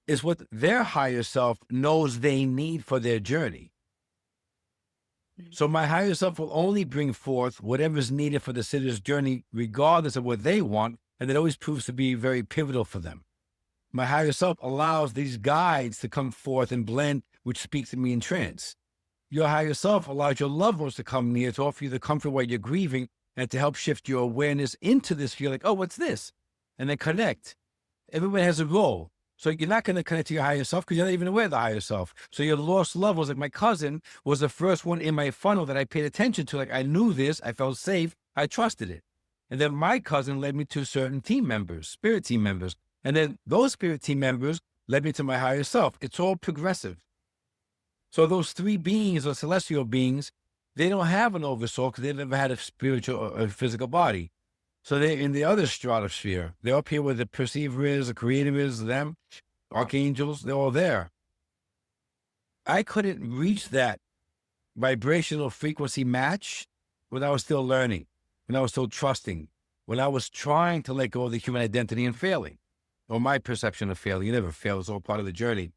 It's what their higher self knows they need for their journey. So my higher self will only bring forth whatever is needed for the sitter's journey, regardless of what they want, and it always proves to be very pivotal for them. My higher self allows these guides to come forth and blend, which speaks to me in trance. Your higher self allows your loved ones to come near to offer you the comfort while you're grieving and to help shift your awareness into this feel like, oh, what's this? And then connect. Everyone has a role. So you're not going to connect to your higher self because you're not even aware of the higher self. So your lost loved ones, like my cousin, was the first one in my funnel that I paid attention to. Like I knew this, I felt safe, I trusted it. And then my cousin led me to certain team members, spirit team members. And then those spirit team members led me to my higher self. It's all progressive. So those three beings or celestial beings, they don't have an oversoul because they've never had a spiritual or a physical body. So they're in the other stratosphere. They're up here where the perceiver is, the creator is, them, archangels, they're all there. I couldn't reach that vibrational frequency match when I was still learning, when I was still trusting, when I was trying to let go of the human identity and failing, or my perception of failure. You never fail, it's all part of the journey.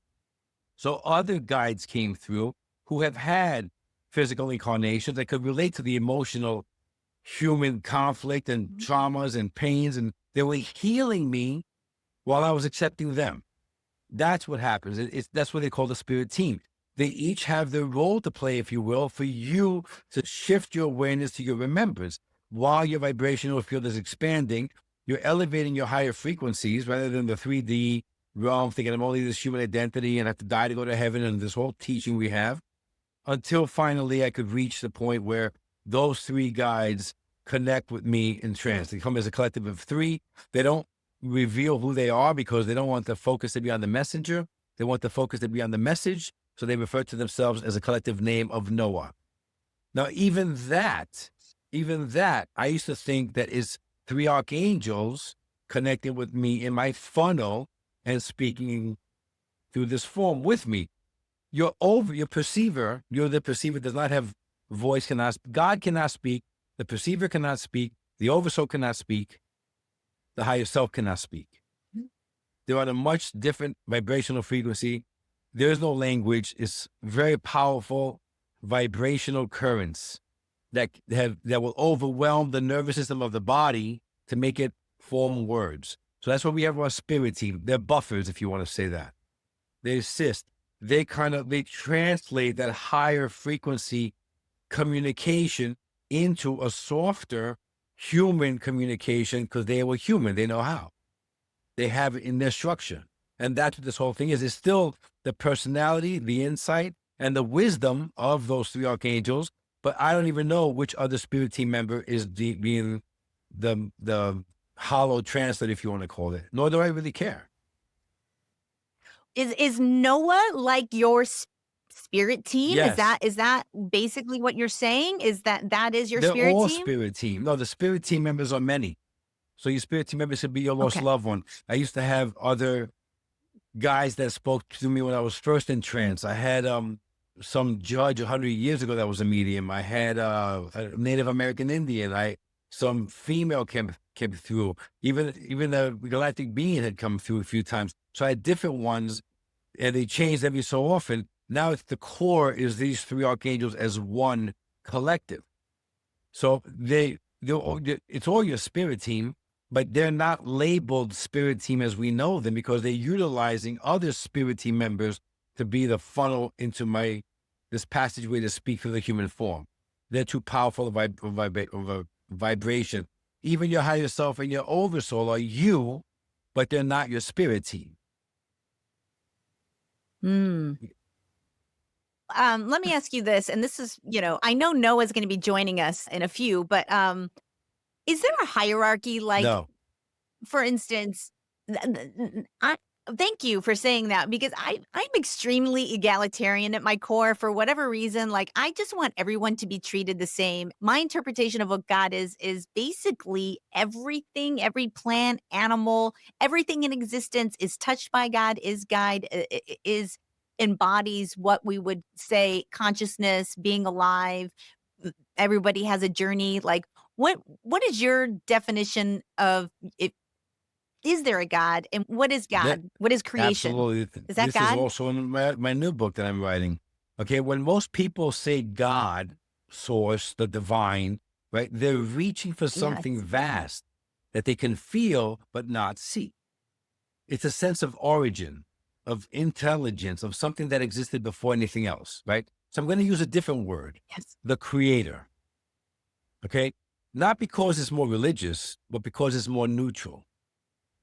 So other guides came through who have had physical incarnations that could relate to the emotional human conflict and traumas and pains, and they were healing me while I was accepting them. That's what happens. That's what they call the spirit team. They each have their role to play, if you will, for you to shift your awareness to your remembrance. While your vibrational field is expanding, you're elevating your higher frequencies rather than the 3D realm, thinking I'm only this human identity and I have to die to go to heaven and this whole teaching we have, until finally I could reach the point where those three guides connect with me in trance. They come as a collective of three. They don't reveal who they are because they don't want the focus to be on the messenger. They want the focus to be on the message. So they refer to themselves as a collective name of Noah. Now, even that, I used to think that is three archangels connecting with me in my funnel and speaking through this form with me. Your perceiver, the perceiver does not have voice, God cannot speak, the perceiver cannot speak, the oversoul cannot speak, the higher self cannot speak. They're on a much different vibrational frequency. There is no language. It's very powerful vibrational currents that will overwhelm the nervous system of the body to make it form words. So that's why we have our spirit team. They're buffers, if you want to say that. They assist. They translate that higher frequency communication into a softer human communication because they were human. They know how. They have it in their structure. And that's what this whole thing is. It's still the personality, the insight, and the wisdom of those three archangels. But I don't even know which other spirit team member is being the hollow translate, if you want to call it. Nor do I really care. Is Noah like your spirit team? Yes. Is that basically what you're saying? Is that that is your They're spirit all team? spirit team. No, the spirit team members are many. So your spirit team members could be your lost Okay. loved one. I used to have other guys that spoke to me when I was first in trance. I had some judge 100 years ago that was a medium. I had a Native American Indian. I some female came through. Even the galactic being had come through a few times. So I had different ones, and they changed every so often. Now it's the core is these three archangels as one collective. So it's all your spirit team, but they're not labeled spirit team as we know them because they're utilizing other spirit team members to be the funnel into this passageway to speak through the human form. They're too powerful of a vibration. Even your higher self and your oversoul are you, but they're not your spirit team. Mm. Let me ask you this, and this is, I know Noah's going to be joining us in a few, but is there a hierarchy? Like, No, for instance, I thank you for saying that because I'm extremely egalitarian at my core for whatever reason. Like, I just want everyone to be treated the same. My interpretation of what God is basically everything, every plant, animal, everything in existence is touched by God, is God, is embodies what we would say consciousness, being alive. Everybody has a journey. Like, what is your definition of it? Is there a God? And what is that God? What is creation? absolutely. Is that This is God? also in my new book that I'm writing. Okay, when most people say God, source, the divine, right, they're reaching for something Yes. vast that they can feel but not see. It's a sense of origin, of intelligence, of something that existed before anything else, right? So I'm going to use a different word, Yes. the creator. Okay, not because it's more religious, but because it's more neutral.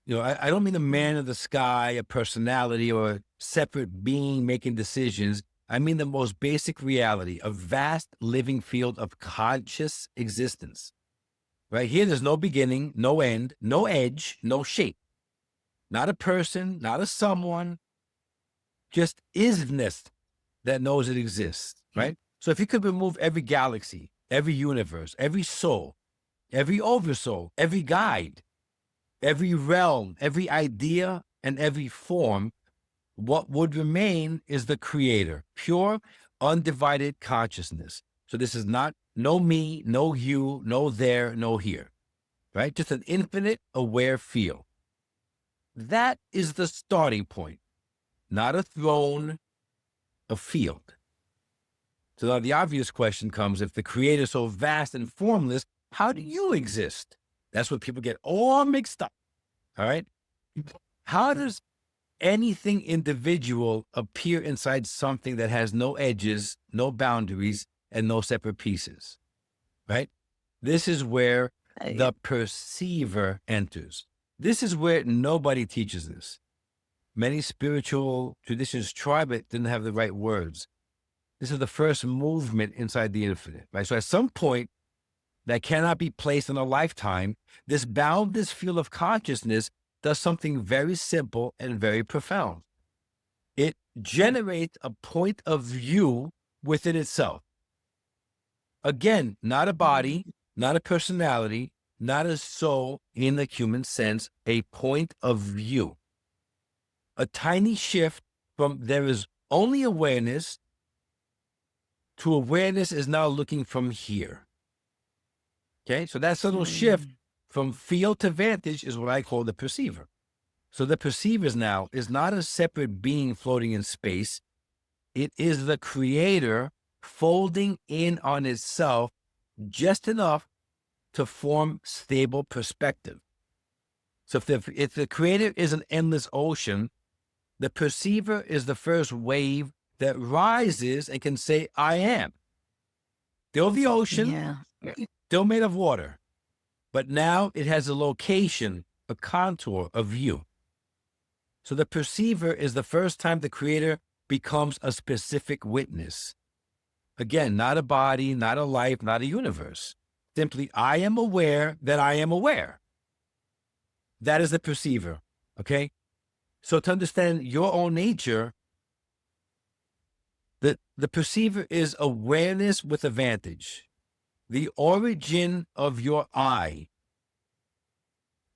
I don't mean a Mm. man in the sky, a personality, or a separate being making decisions. I mean the most basic reality, a vast living field of conscious existence. Right here, there's no beginning, no end, no edge, no shape. Not a person, not a someone, just isness that knows it exists. Yeah. Right? So if you could remove every galaxy, every universe, every soul, every oversoul, every guide, every realm, every idea, and every form, what would remain is the creator, pure, undivided consciousness. So this is not no me, no you, no there, no here, right? Just an infinite aware field. That is the starting point, not a throne, a field. So now the obvious question comes, if the creator is so vast and formless, how do you exist? That's what people get all mixed up. All right. How does anything individual appear inside something that has no edges, no boundaries, and no separate pieces, right? This is where Yeah. the perceiver enters. This is where nobody teaches this. Many spiritual traditions try, but didn't have the right words. This is the first movement inside the infinite, right? So at some point that cannot be placed in a lifetime, this boundless field of consciousness does something very simple and very profound. It generates a point of view within itself. Again, not a body, not a personality, not a soul in the human sense, a point of view. A tiny shift from there is only awareness to awareness is now looking from here. Okay, so that subtle shift Mm. from field to vantage is what I call the perceiver. So the perceivers now is not a separate being floating in space. It is the creator folding in on itself just enough to form stable perspective. So if the creator is an endless ocean, the perceiver is the first wave that rises and can say, I am. Still the ocean, Yeah. still made of water, but now it has a location, a contour, a view. So the perceiver is the first time the creator becomes a specific witness. Again, not a body, not a life, not a universe. Simply, I am aware that I am aware. That is the perceiver. Okay. So to understand your own nature, The perceiver is awareness with advantage. The origin of your I.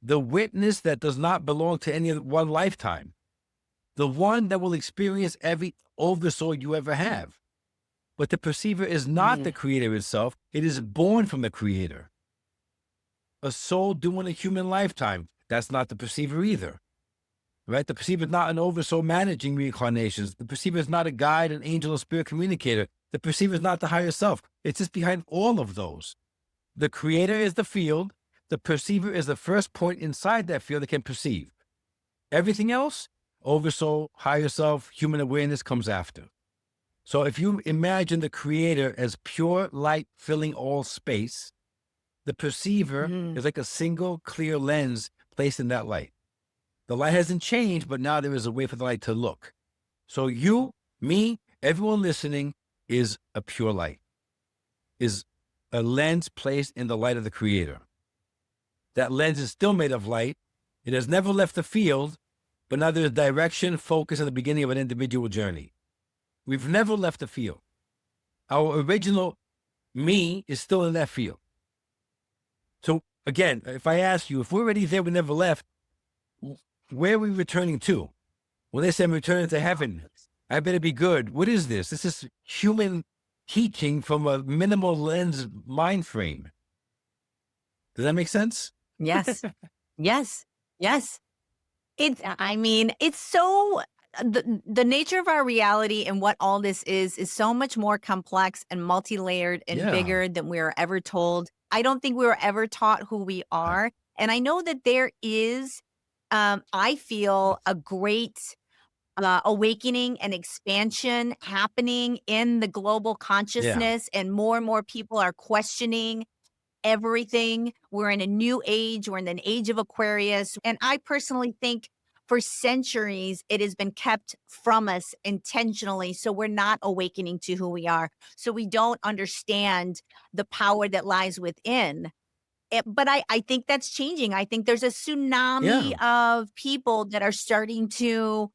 The witness that does not belong to any one lifetime. The one that will experience every oversoul you ever have. But the perceiver is not the creator itself. It is born from the creator. A soul doing a human lifetime, that's not the perceiver either. Right? The perceiver is not an oversoul managing reincarnations. The perceiver is not a guide, an angel, or spirit communicator. The perceiver is not the higher self. It's just behind all of those. The creator is the field. The perceiver is the first point inside that field that can perceive. Everything else, oversoul, higher self, human awareness, comes after. So if you imagine the creator as pure light filling all space, the perceiver is like a single clear lens placed in that light. The light hasn't changed, but now there is a way for the light to look. So you, me, everyone listening is a pure light, is a lens placed in the light of the creator. That lens is still made of light. It has never left the field, but now there's direction, focus at the beginning of an individual journey. We've never left the field. Our original me is still in that field. So again, if I ask you, if we're already there, we never left, where are we returning to? When they say I'm returning to heaven, I better be good. What is this? This is human teaching from a minimal lens mind frame. Does that make sense? Yes. Yes. Yes. I mean, it's so, the nature of our reality and what all this is so much more complex and multi-layered and bigger than we were ever told. I don't think we were ever taught who we are. And I know that there is, I feel, a great awakening and expansion happening in the global consciousness, and more people are questioning everything. We're in a new age. We're in an age of Aquarius. And I personally think for centuries, it has been kept from us intentionally. So we're not awakening to who we are. So we don't understand the power that lies within. But I think that's changing. I think there's a tsunami of people that are starting to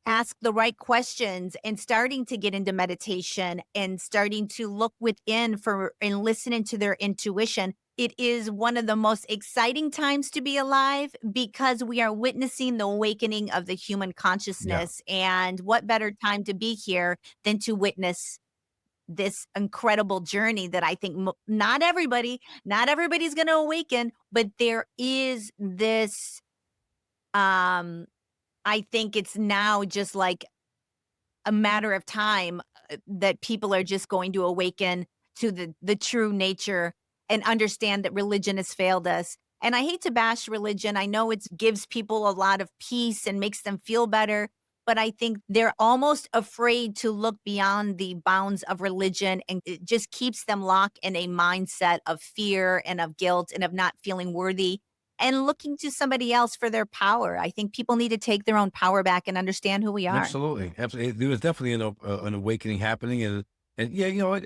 ask the right questions and starting to get into meditation and starting to look within and listen into their intuition. It is one of the most exciting times to be alive because we are witnessing the awakening of the human consciousness. And what better time to be here than to witness this incredible journey that I think not everybody's going to awaken, but there is this, I think it's now just like a matter of time that people are just going to awaken to the true nature and understand that religion has failed us. And I hate to bash religion. I know it gives people a lot of peace and makes them feel better, but I think they're almost afraid to look beyond the bounds of religion, and it just keeps them locked in a mindset of fear and of guilt and of not feeling worthy and looking to somebody else for their power. I think people need to take their own power back and understand who we are. Absolutely. Absolutely. There was definitely an awakening happening. And yeah, you know,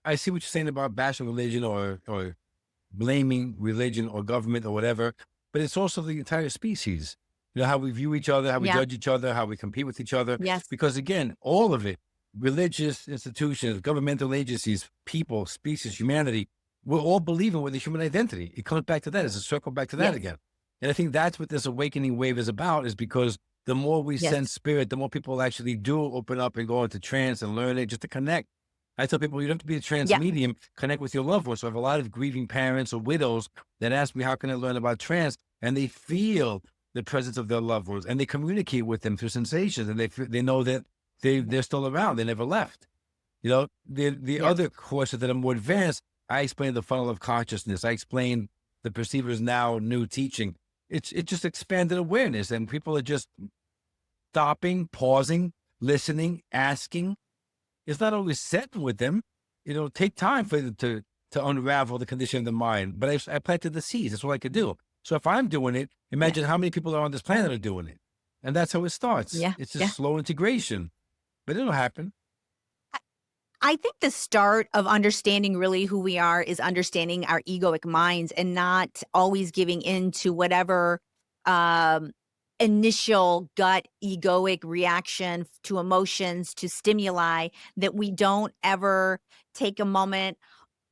I see what you're saying about bashing religion or blaming religion or government or whatever, but it's also the entire species. You know, how we view each other, how we judge each other, how we compete with each other. Yes. Because again, all of it, religious institutions, governmental agencies, people, species, humanity, we're all believing with the human identity. It comes back to that. It's a circle back to that again. And I think that's what this awakening wave is about, is because the more we sense spirit, the more people actually do open up and go into trance and learn it just to connect. I tell people, you don't have to be a trance medium, connect with your loved ones. So I have a lot of grieving parents or widows that ask me, how can I learn about trance? And they feel the presence of their loved ones and they communicate with them through sensations, and they know that they're still around. They never left. You know, the other courses that are more advanced, I explain the funnel of consciousness. I explain the perceiver's now new teaching. It's just expanded awareness, and people are just stopping, pausing, listening, asking. It's not always set with them. You know, take time for them to unravel the condition of the mind. But I planted the seeds. That's what I could do. So if I'm doing it, imagine how many people are on this planet are doing it. And that's how it starts. It's just slow integration, but it'll happen. I think the start of understanding really who we are is understanding our egoic minds and not always giving in to whatever initial gut egoic reaction to emotions, to stimuli, that we don't ever take a moment,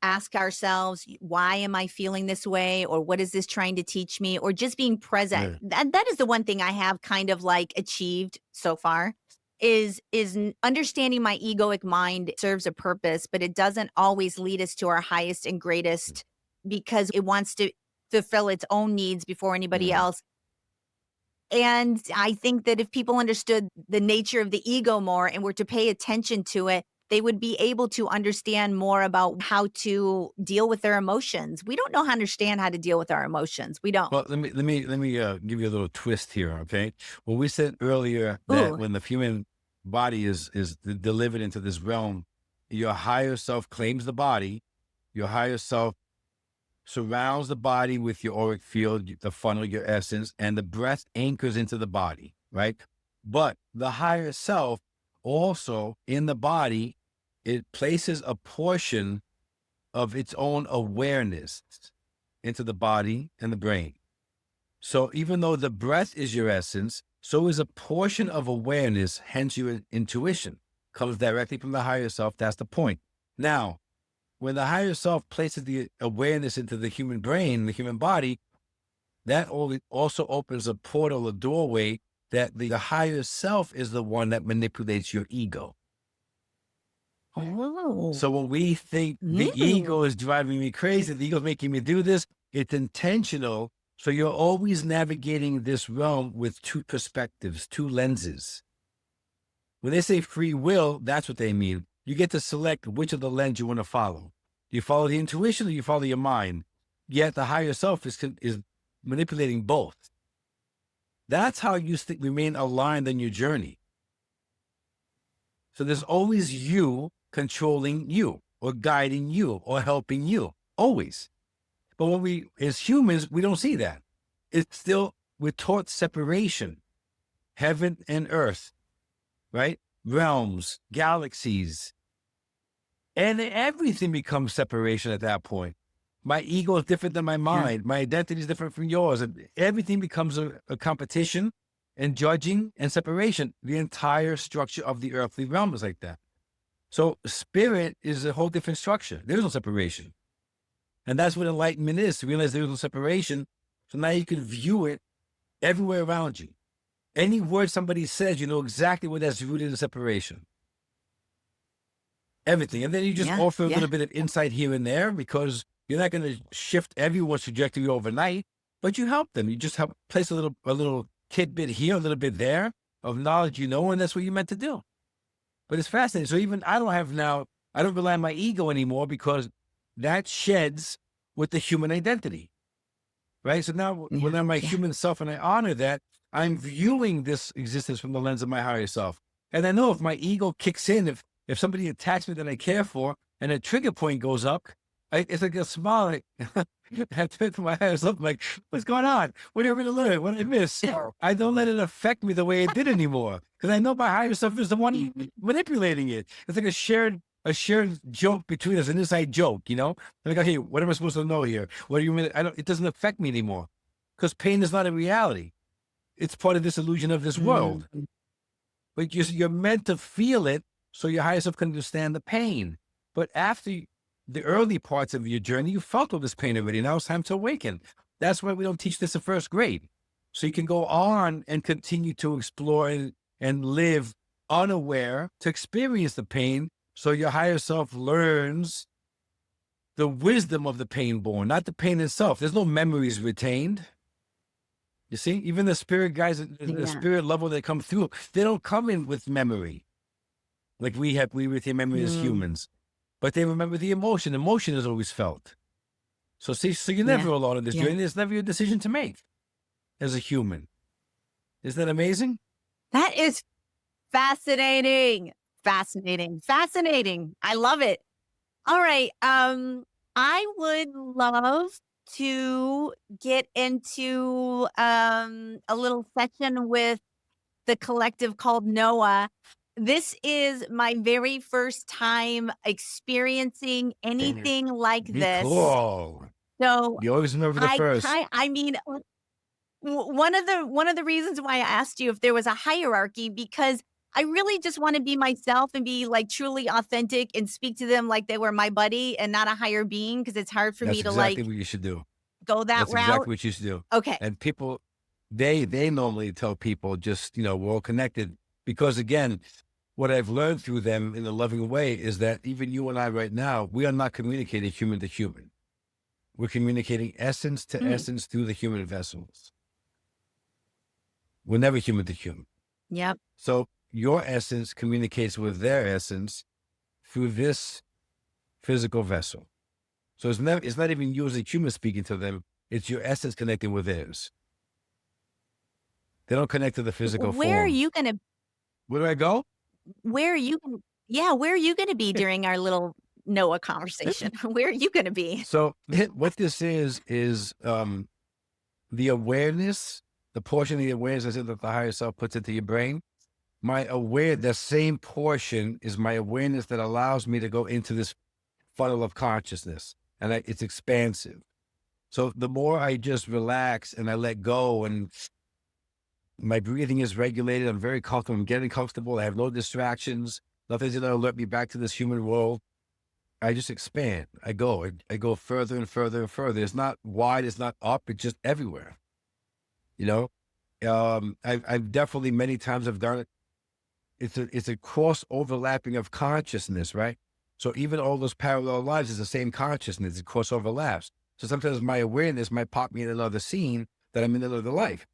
ask ourselves, why am I feeling this way? Or what is this trying to teach me? Or just being present. Yeah. That is the one thing I have kind of like achieved so far is understanding my egoic mind serves a purpose, but it doesn't always lead us to our highest and greatest because it wants to fulfill its own needs before anybody Mm. else. And I think that if people understood the nature of the ego more and were to pay attention to it, they would be able to understand more about how to deal with their emotions. We don't know how to understand how to deal with our emotions. We don't. Well, let me give you a little twist here, okay? When we said earlier that Ooh. when the human body is delivered into this realm, your higher self claims the body, your higher self surrounds the body with your auric field, the funnel, your essence, and the breath anchors into the body, right? But the higher self also in the body, it places a portion of its own awareness into the body and the brain. So even though the breath is your essence, so is a portion of awareness, hence your intuition comes directly from the higher self. That's the point. Now, when the higher self places the awareness into the human brain, the human body, that also opens a portal, a doorway that the higher self is the one that manipulates your ego. Oh. So when we think the ego is driving me crazy, the ego is making me do this, it's intentional. So you're always navigating this realm with two perspectives, two lenses. When they say free will, that's what they mean. You get to select which of the lens you want to follow. Do you follow the intuition or you follow your mind? Yet the higher self is manipulating both. That's how you remain aligned in your journey. So there's always you controlling you or guiding you or helping you, always. But when we, as humans, we don't see that. It's still, we're taught separation, heaven and earth, right? Realms, galaxies, and everything becomes separation at that point. My ego is different than my mind. My identity is different from yours. And everything becomes a competition and judging and separation. The entire structure of the earthly realm is like that. So spirit is a whole different structure. There's no separation. And that's what enlightenment is, to realize there's no separation. So now you can view it everywhere around you. Any word somebody says, you know exactly what that's rooted in separation. Everything. And then you just offer a little bit of insight here and there, because you're not going to shift everyone's trajectory overnight, but you help them. You just help place a little tidbit here, a little bit there of knowledge, you know, and that's what you're meant to do. But it's fascinating. So even I don't rely on my ego anymore, because that sheds with the human identity, right? So now when I'm my human self and I honor that, I'm viewing this existence from the lens of my higher self. And I know if my ego kicks in, if somebody attacks me that I care for and a trigger point goes up, it's like a smile, like, I turn to my higher self, I'm like, what's going on? What did I really learn? What did I miss? I don't let it affect me the way it did anymore, because I know my higher self is the one manipulating it. It's like a shared joke between us, an inside joke, you know? Like, okay, what am I supposed to know here? What do you mean? It doesn't affect me anymore, because pain is not a reality. It's part of this illusion of this world. But you're meant to feel it so your higher self can understand the pain. But after the early parts of your journey, you felt all this pain already. Now it's time to awaken. That's why we don't teach this in first grade. So you can go on and continue to explore and live unaware to experience the pain, so your higher self learns the wisdom of the pain born, not the pain itself. There's no memories retained. You see, even the spirit guys, the spirit level that come through, they don't come in with memory like we retain memory as humans, but they remember the emotion. Emotion is always felt. So see, so you're never alone in this journey. There's never a decision to make as a human. Isn't that amazing? That is fascinating. Fascinating. I love it. All right. I would love to get into a little session with the collective called Noah. This is my very first time experiencing anything like Be this. cool. So You always remember the first. I mean, One of the reasons why I asked you if there was a hierarchy, because I really just wanna be myself and be, like, truly authentic and speak to them like they were my buddy and not a higher being, because it's hard for That's me to, exactly like, what you should do. go that That's route. exactly what you should do. Okay. And people, they normally tell people just, we're all connected because again, what I've learned through them in a loving way is that even you and I right now, we are not communicating human to human. We're communicating essence to Mm, essence through the human vessels. We're never human to human. yep. So your essence communicates with their essence through this physical vessel. So it's not even you as a human speaking to them. It's your essence connecting with theirs. They don't connect to the physical Where are form. you gonna Where do I go? where are you gonna yeah, where are you gonna be during our little Noah conversation? Where are you gonna be? So what this is the awareness, the portion of the awareness that the higher self puts into your brain. The same portion is my awareness that allows me to go into this funnel of consciousness, and it's expansive. So the more I just relax and I let go, and my breathing is regulated, I'm very comfortable. I'm getting comfortable. I have no distractions. Nothing's going to alert me back to this human world. I just expand. I go further and further and further. It's not wide. It's not up. It's just everywhere. You know, I've definitely many times I've done it. It's a cross overlapping of consciousness, right? So even all those parallel lives is the same consciousness. It cross overlaps. So sometimes my awareness might pop me in another scene that I'm in another life.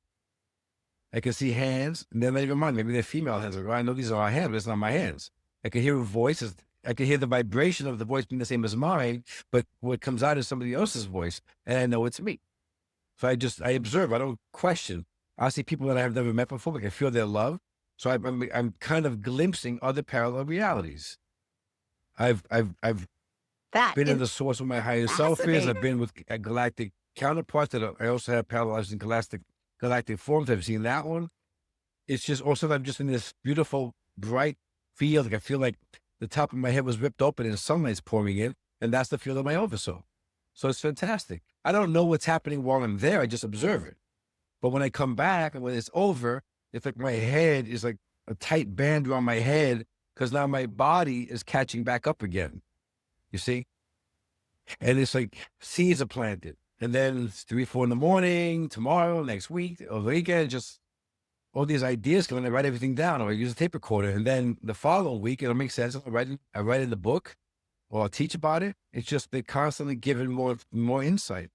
I can see hands, and then they remind me, maybe they're female hands. Like, oh, I know these are our hands, but it's not my hands. I can hear voices. I can hear the vibration of the voice being the same as mine, but what comes out is somebody else's voice, and I know it's me. So I observe. I don't question. I see people that I have never met before. Like I feel their love. So I'm kind of glimpsing other parallel realities. I've That been in is the source of my higher self is. I've fascinating. been with galactic counterparts I also have parallels in galactic forms. I've seen that one. It's just also I'm just in this beautiful, bright field. Like I feel like the top of my head was ripped open and sunlight's pouring in, and that's the field of my oversoul. So it's fantastic. I don't know what's happening while I'm there. I just observe it. But when I come back and when it's over, it's like my head is like a tight band around my head because now my body is catching back up again. You see? And it's like seeds are planted. And then it's 3, 4 in the morning, tomorrow, next week, or the weekend, just all these ideas come and I write everything down, or I use a tape recorder. And then the following week, it'll make sense. I write in the book or I'll teach about it. It's just they're constantly giving more insight.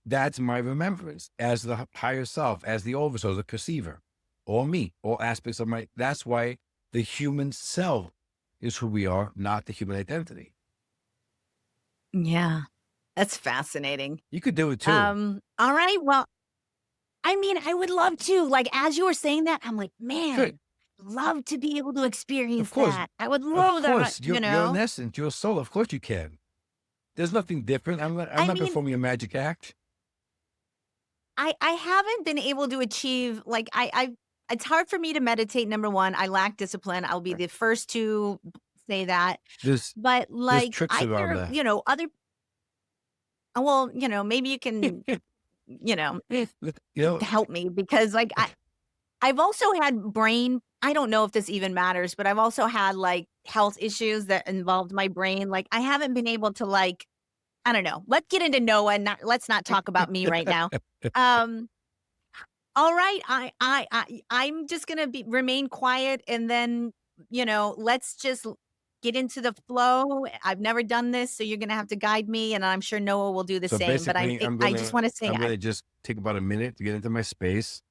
That's my remembrance as the higher self, as the oversoul, the perceiver, or me, all aspects of that's why the human self is who we are, not the human identity. Yeah, that's fascinating. You could do it too. All right, well, I mean, I would love to, like, as you were saying that, I'm like, Good. "Man, love to be able to Of experience course. that. I would Of love that," course. you You're an know? essence, you're a soul. Of course you can. There's nothing different. I'm I not mean, performing a magic act. I haven't been able to achieve, like, I it's hard for me to meditate, number 1, I lack discipline, I'll be the first to say that, There's but, there's like, tricks I around hear, that. other well, maybe you can, you know, You know, help me, because, like, I've also had I don't know if this even matters, but I've also had, like, health issues that involved my brain, like, I haven't been able to, like, I don't know, let's get into Noah, let's not talk about me right now. Um, all right, I'm just gonna remain quiet, and then, let's just get into the flow. I've never done this, so you're gonna have to guide me, and I'm sure Noah will do the so same, but basically I just wanna say I'm gonna just take about a minute to get into my space,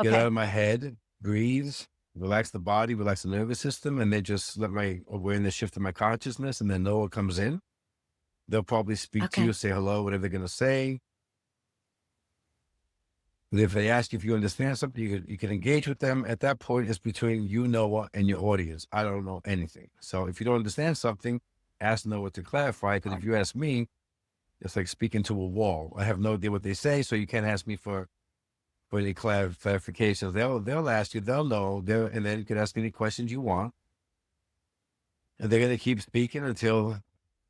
get out okay, of my head, breathe, relax the body, relax the nervous system, and then just let my awareness shift to my consciousness, and then Noah comes in. They'll probably speak to you, okay, say hello, whatever they're gonna say. If they ask you if you understand something, you can engage with them. At that point, it's between you, Noah, and your audience. I don't know anything. So if you don't understand something, ask Noah to clarify. Because if you ask me, it's like speaking to a wall. I have no idea what they say, so you can't ask me for any clarifications. They'll ask you, they'll know, and then you can ask any questions you want. And they're gonna keep speaking until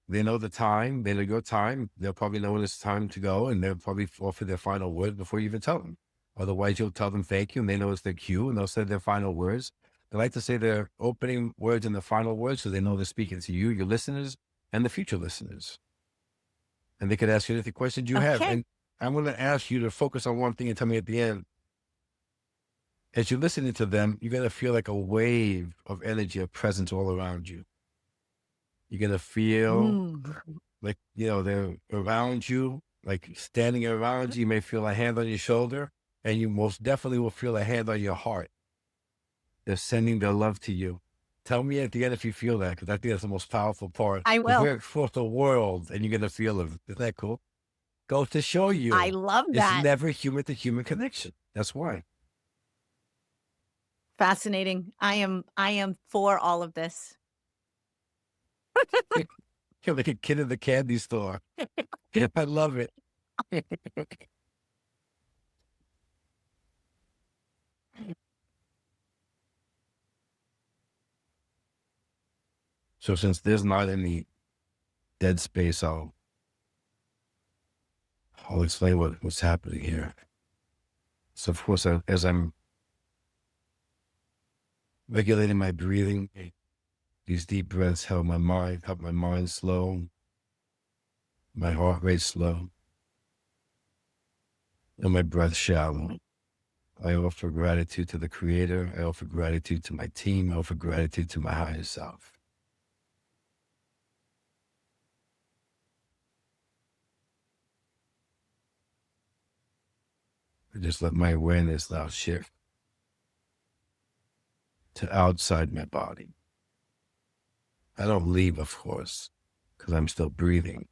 they know the time. They know your time. They'll probably know when it's time to go, and they'll probably offer their final word before you even tell them. Otherwise, you'll tell them thank you, and they know it's their cue, and they'll say their final words. They like to say their opening words and the final words so they know they're speaking to you, your listeners, and the future listeners. And they could ask you any questions you have. Okay. And I'm going to ask you to focus on one thing and tell me at the end. As you're listening to them, you're going to feel like a wave of energy, of presence all around you. You're going to feel Mm. like, they're around you, like standing around you. You may feel a hand on your shoulder, and you most definitely will feel a hand on your heart. They're sending their love to you. Tell me at the end if you feel that, because I think that's the most powerful part. I Because will. we're across the world, and you're going to feel it. Isn't that cool? Goes to show I you love it's that. never human to human connection. That's why. Fascinating. I am for all of this. You're like a kid in the candy store. I love it. So since there's not any dead space, I'll explain what's happening here. So of course, as I'm regulating my breathing, these deep breaths help my mind slow, my heart rate slow, and my breath shallow. I offer gratitude to the Creator. I offer gratitude to my team. I offer gratitude to my higher self. I just let my awareness now shift to outside my body. I don't leave, of course, because I'm still breathing.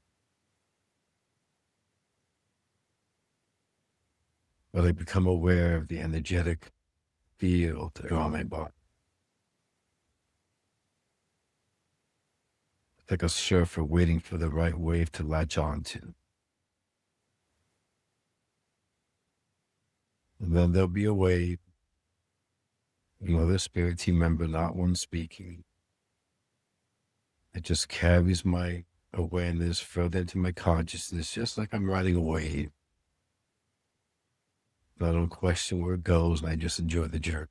But I become aware of the energetic field around my body. Like a surfer waiting for the right wave to latch onto. And then there'll be a wave, another spirit team member, not one speaking. It just carries my awareness further into my consciousness, just like I'm riding a wave. I don't question where it goes, and I just enjoy the journey.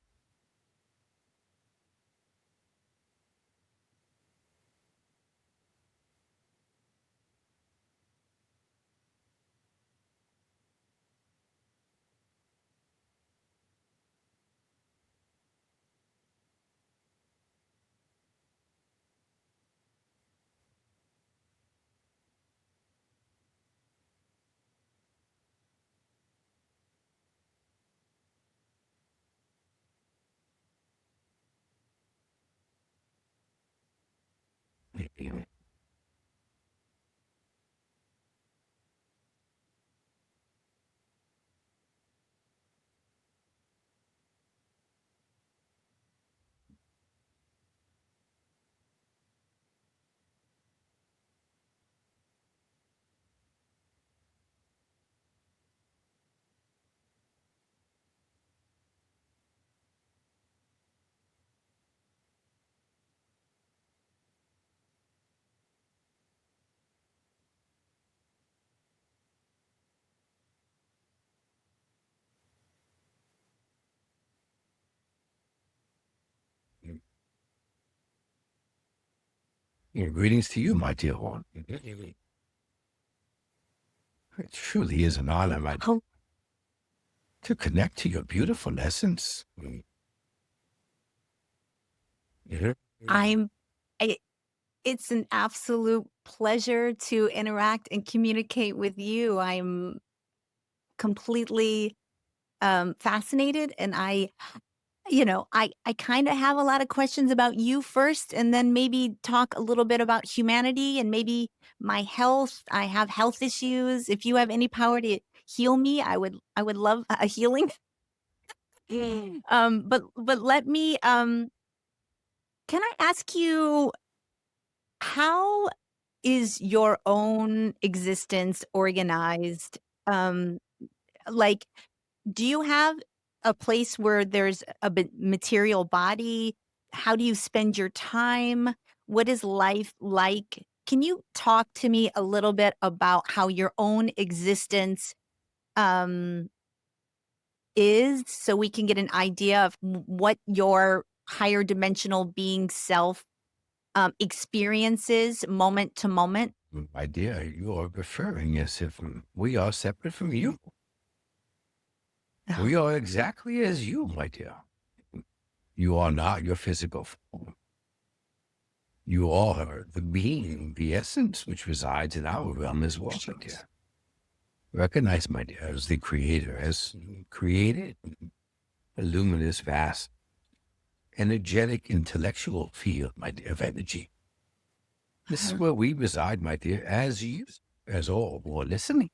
Greetings to you, my dear one. It truly is an honor, Oh, to connect to your beautiful essence. Yeah. I'm I, it's an absolute pleasure to interact and communicate with you. I'm completely fascinated, and I kind of have a lot of questions about you first, and then maybe talk a little bit about humanity and maybe my health. I have health issues. If you have any power to heal me, I would love a healing. But let me can I ask you, how is your own existence organized? Um like, do you have a place where there's a material body? How do you spend your time? What is life like? Can you talk to me a little bit about how your own existence um is so we can get an idea of what your higher dimensional being self experiences moment to moment? My dear, you are referring as if we are separate from you. We are exactly as you, my dear. You are not your physical form. You are the being, the essence which resides in our realm as well, my dear. Recognize, my dear, as the creator has created a luminous, vast, energetic, intellectual field, my dear, of energy. This is where we reside, my dear, as you, as all who are listening.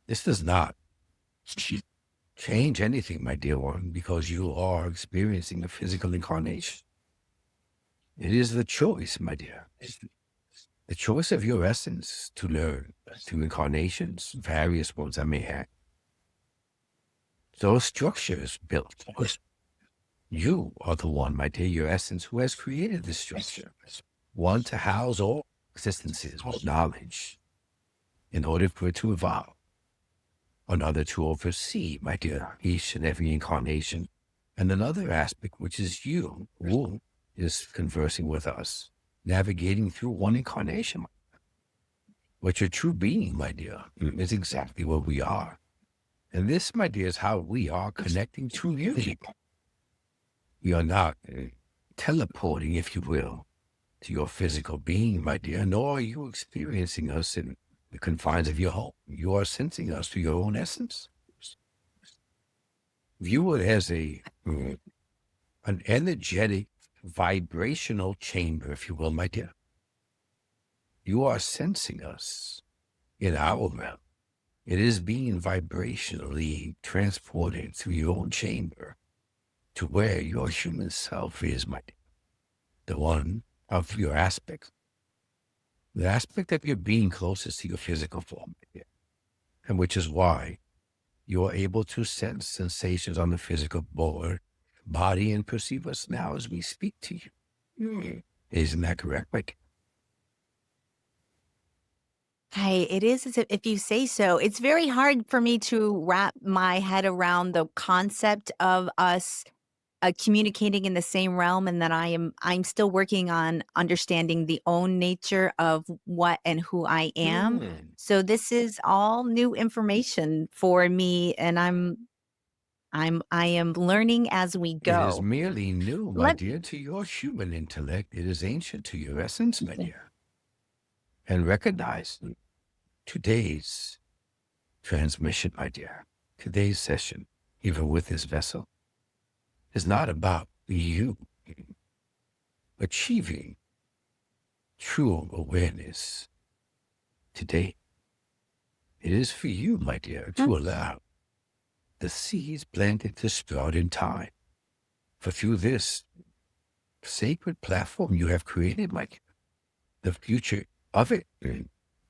This does not change anything, my dear one, because you are experiencing a physical incarnation. It is the choice, my dear. The choice of your essence to learn through incarnations, various ones I may have. Those structures built. You are the one, my dear, your essence, who has created this structure. One to house all existences with knowledge in order for it to evolve. Another to oversee, my dear, each and every incarnation. And another aspect, which is you, who is conversing with us, navigating through one incarnation. But your true being, my dear, is exactly what we are. And this, my dear, is how we are connecting to you. We are not teleporting, if you will, to your physical being, my dear, nor are you experiencing us in the confines of your home. You are sensing us through your own essence. View it as an energetic, vibrational chamber, if you will, my dear. You are sensing us in our realm. It is being vibrationally transported through your own chamber to where your human self is, my dear. The one of your aspects. The aspect of your being closest to your physical form, my dear. And which is why you are able to sense sensations on the physical body and perceive us now as we speak to you. Isn't that correct, my dear? Hey, it is as if you say so. It's very hard for me to wrap my head around the concept of us communicating in the same realm, and that I'm still working on understanding the own nature of what and who I am. So this is all new information for me, and I am learning as we It is go. merely new, my Let dear, to your human intellect. It is ancient to your essence, my dear. And recognize today's transmission, my dear, today's session, even with this vessel, is not about you achieving true awareness today. It is for you, my dear, to allow the seeds planted to sprout in time. For through this sacred platform you have created, my dear, the future of it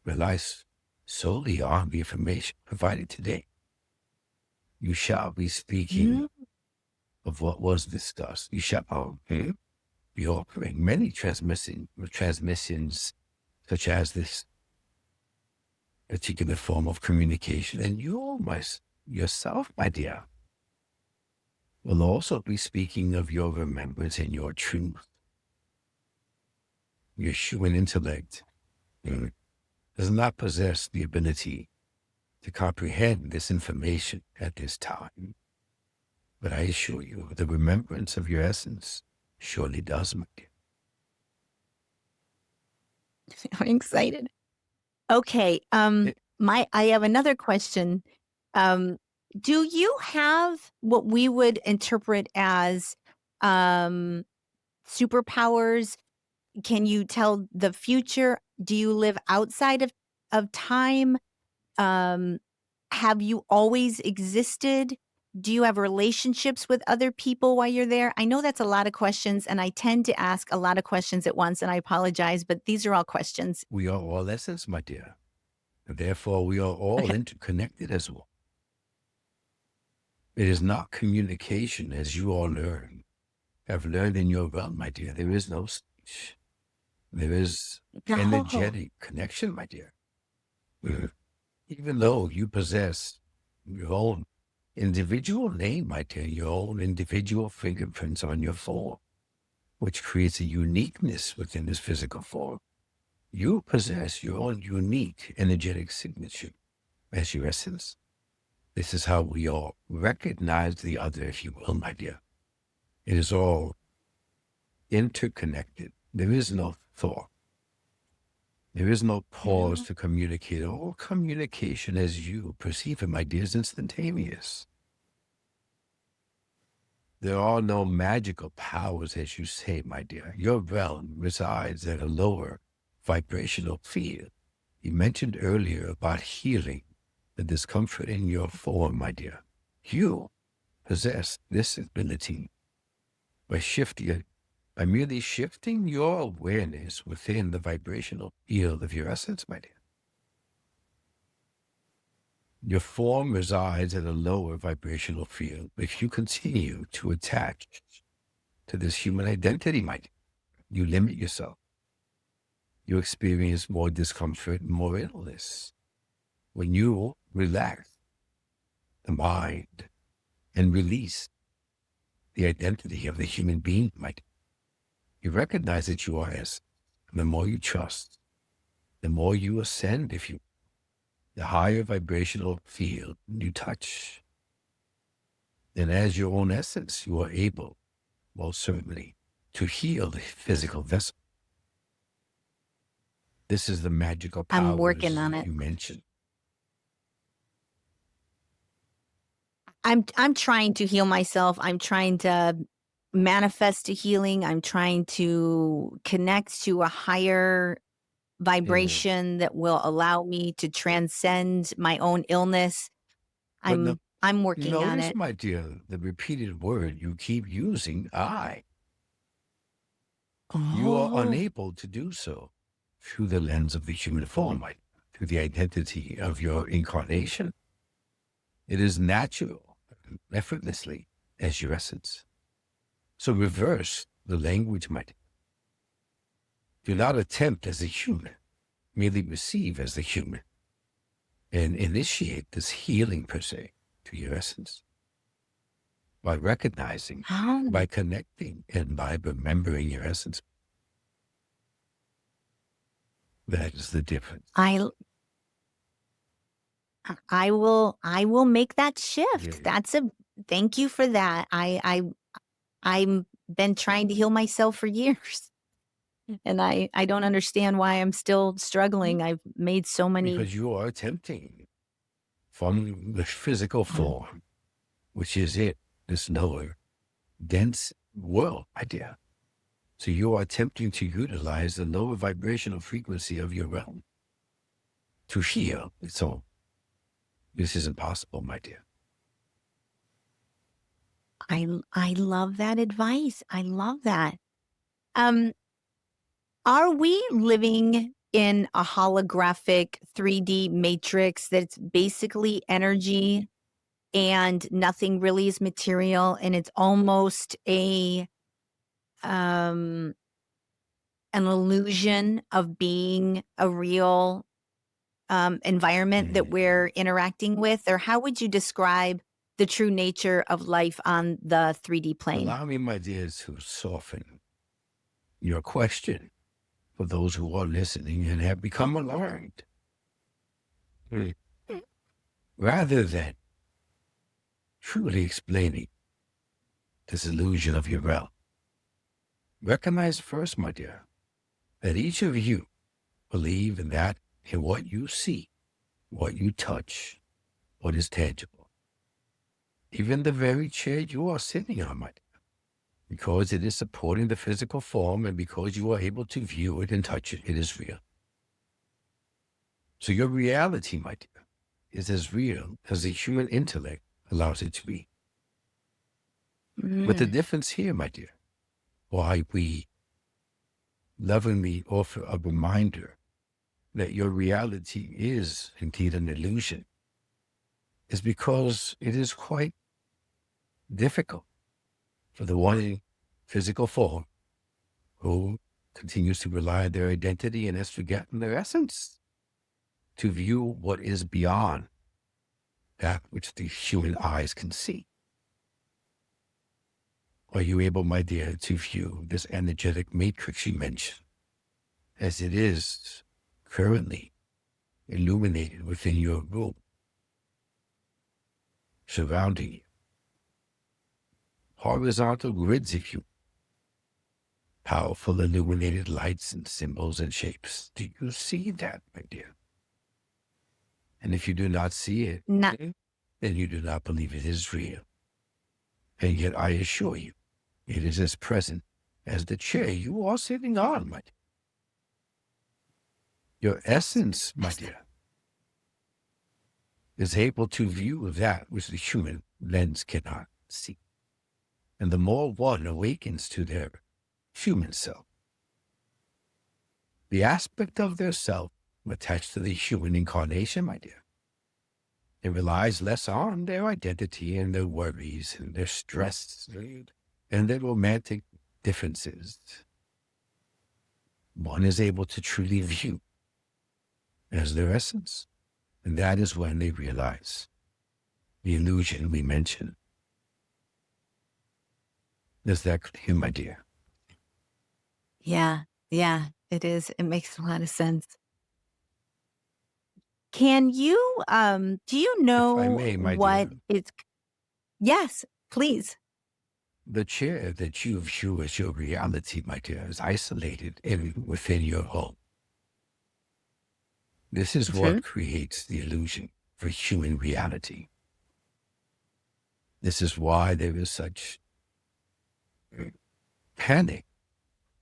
relies solely on the information provided today. You shall be speaking of what was discussed. You shall be offering many transmissions such as this particular form of communication. And you, yourself, my dear, will also be speaking of your remembrance and your truth. Your human intellect does not possess the ability to comprehend this information at this time. But I assure you, the remembrance of your essence surely does, my dear. I'm excited. Okay, It- I have another question. Um, do you have what we would interpret as um, superpowers? Can you tell the future? Do you live outside of time? Um, have you always existed? Do you have relationships with other people while you're there? I know that's a lot of questions, and I tend to ask a lot of questions at once, and I apologize, but these are all questions. We are all essence, my dear. And therefore, we are all Okay. interconnected as well. It is not communication as you all have learned in your realm, my dear. There is no speech. There is Oh, energetic connection, my dear. Even though you possess your own individual name, my dear, your own individual fingerprints on your form, which creates a uniqueness within this physical form. You possess your own unique energetic signature as your essence. This is how we all recognize the other, if you will, my dear. It is all interconnected. There is no thought. There is no pause to communicate. All communication as you perceive it, my dear, is instantaneous. There are no magical powers, as you say, my dear. Your realm resides at a lower vibrational field. You mentioned earlier about healing the discomfort in your form, my dear. You possess this ability by merely shifting your awareness within the vibrational field of your essence, my dear. Your form resides at a lower vibrational field. If you continue to attach to this human identity, my dear, you limit yourself. You experience more discomfort and more illness. When you relax the mind and release the identity of the human being, my dear, you recognize that you are essence. The more you trust, the more you ascend, if you, the higher vibrational field you touch. And as your own essence, you are able, most certainly, to heal the physical vessel. This is the magical I'm working powers on it. you mentioned. I'm trying to heal myself. I'm trying to manifest a healing. I'm trying to connect to a higher vibration that will allow me to transcend my own illness. But no, I'm working on notice, it. my dear, the repeated word you keep using, I. You are Oh, unable to do so through the lens of the human form, through the identity of your incarnation. It is natural, effortlessly, as your essence. So reverse the language, my dear. Do not attempt as a human, merely receive as the human, and initiate this healing per se to your essence by recognizing, oh, by connecting, and by remembering your essence. That is the difference. I will make that shift. Yeah. Thank you for that. I'm been trying to heal myself for years. And I don't understand why I'm still struggling. I've made so many. Because you are attempting from the physical form, which is it, this lower, dense world, my dear. So you are attempting to utilize the lower vibrational frequency of your realm to heal. So this is impossible, my dear. I love that advice. I love that. Are we living in a holographic 3D matrix that's basically energy and nothing really is material, and it's almost an illusion of being a real environment that we're interacting with? Or how would you describe the true nature of life on the 3D plane? Allow me, my dear, to soften your question for those who are listening and have become alarmed. Rather than truly explaining this illusion of your realm, recognize first, my dear, that each of you believe in that, in what you see, what you touch, what is tangible. Even the very chair you are sitting on, my dear, because it is supporting the physical form and because you are able to view it and touch it, it is real. So your reality, my dear, is as real as the human intellect allows it to be. But the difference here, my dear, why we lovingly offer a reminder that your reality is indeed an illusion, is because it is quite difficult for the one in physical form who continues to rely on their identity and has forgotten their essence to view what is beyond that which the human eyes can see? Are you able, my dear, to view this energetic matrix you mentioned as it is currently illuminated within your room, surrounding you? Horizontal grids, if you powerful illuminated lights and symbols and shapes. Do you see that, my dear? And if you do not see it, Not then you do not believe it is real. And yet I assure you, it is as present as the chair you are sitting on, my dear. Your essence, my dear, is able to view that which the human lens cannot see. And the more one awakens to their human self, the aspect of their self attached to the human incarnation, my dear, it relies less on their identity and their worries and their stress and their romantic differences. One is able to truly view as their essence. And that is when they realize the illusion we mentioned. Is that clear, my dear? Yeah, yeah, it is. It makes a lot of sense. Can you, do you If I know may, my what dear, it's Yes, please. the chair that you view as your reality, my dear, is isolated within your home. This is Mhm. what creates the illusion for human reality. This is why there is such panic,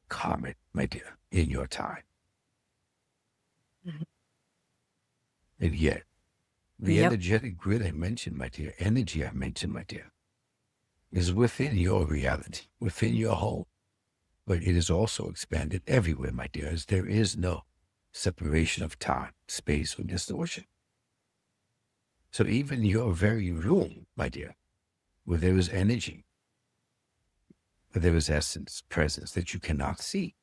comment, my dear, in your time. Mhm. And yet, the Yep. energetic grid I mentioned, my dear, energy I mentioned, my dear, is within your reality, within your home. But it is also expanded everywhere, my dear, as there is no separation of time, space, or distortion. So even your very room, my dear, where there is energy, where there is essence, presence that you cannot see,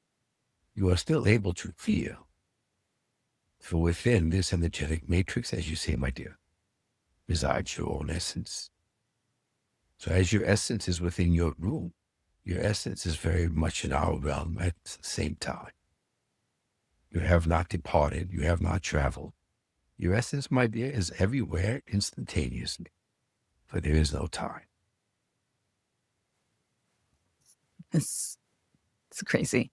you are still able to feel. For within this energetic matrix, as you say, my dear, resides your own essence. So as your essence is within your room, your essence is very much in our realm at the same time. You have not departed. You have not traveled. Your essence, my dear, is everywhere instantaneously, for there is no time. It's it's crazy.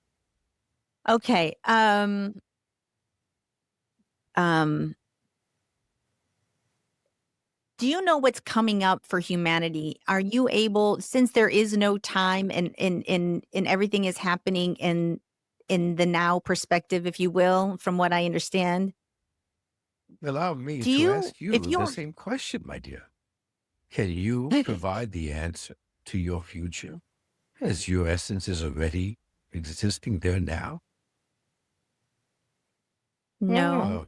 Okay, um, do you know what's coming up for humanity? Are you able, since there is no time and everything is happening in the now perspective, if you will, from what I understand, Allow me do to you ask if you the you're same question, my dear. Can you provide the answer to your future, as your essence is already existing there now? No. Oh,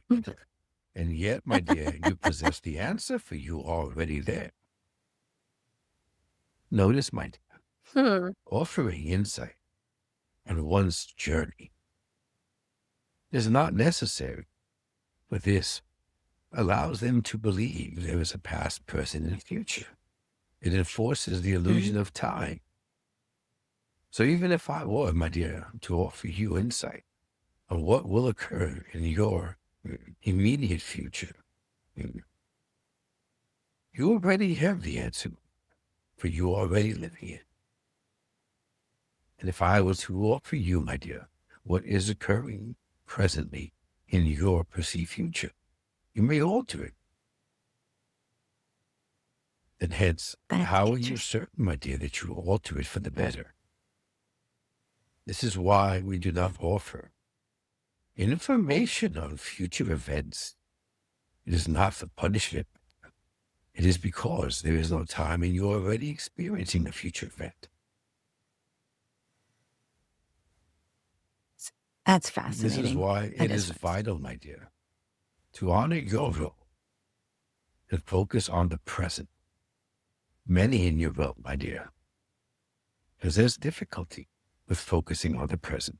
and yet, my dear, you possess the answer, for you are already there. Notice, my dear, Hmm. offering insight on one's journey is not necessary, but this allows them to believe there is a past, present, and future. It enforces the Mhm. illusion of time. So even if I were, my dear, to offer you insight on what will occur in your immediate future, mm, you already have the answer, for you are already living it. And if I was to offer you, my dear, what is occurring presently in your perceived future, you may alter it. And hence, That's how are you interesting. certain, my dear, that you will alter it for the better? This is why we do not offer information on future events. It is not for punishment. It is because there is no time and you're already experiencing the future event. That's This is fascinating. why That it is is fascinating. vital, my dear, to honor your role and focus on the present. Many in your role, my dear, because there's difficulty with focusing on the present,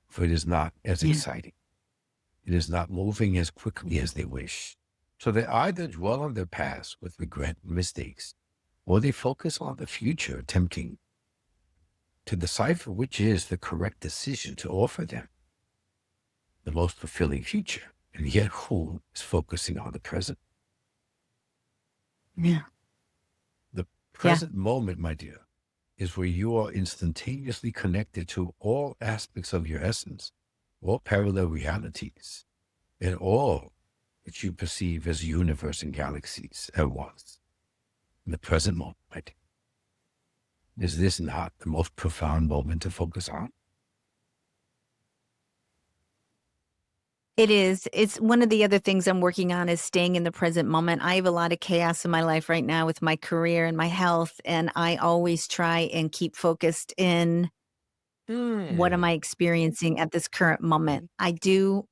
for it is not as Yeah. exciting. It is not moving as quickly as they wish. So they either dwell on their past with regret and mistakes, or they focus on the future, attempting to decipher which is the correct decision to offer them the most fulfilling future. And yet who is focusing on the present? Yeah. The Yeah. present moment, my dear, is where you are instantaneously connected to all aspects of your essence, all parallel realities, and all that you perceive as universe and galaxies at once. In the present moment, my dear. Is this not the most profound moment to focus on? It is. It's one of the other things I'm working on is staying in the present moment. I have a lot of chaos in my life right now with my career and my health, and I always try and keep focused in what am I Hmm. experiencing at this current moment. I do.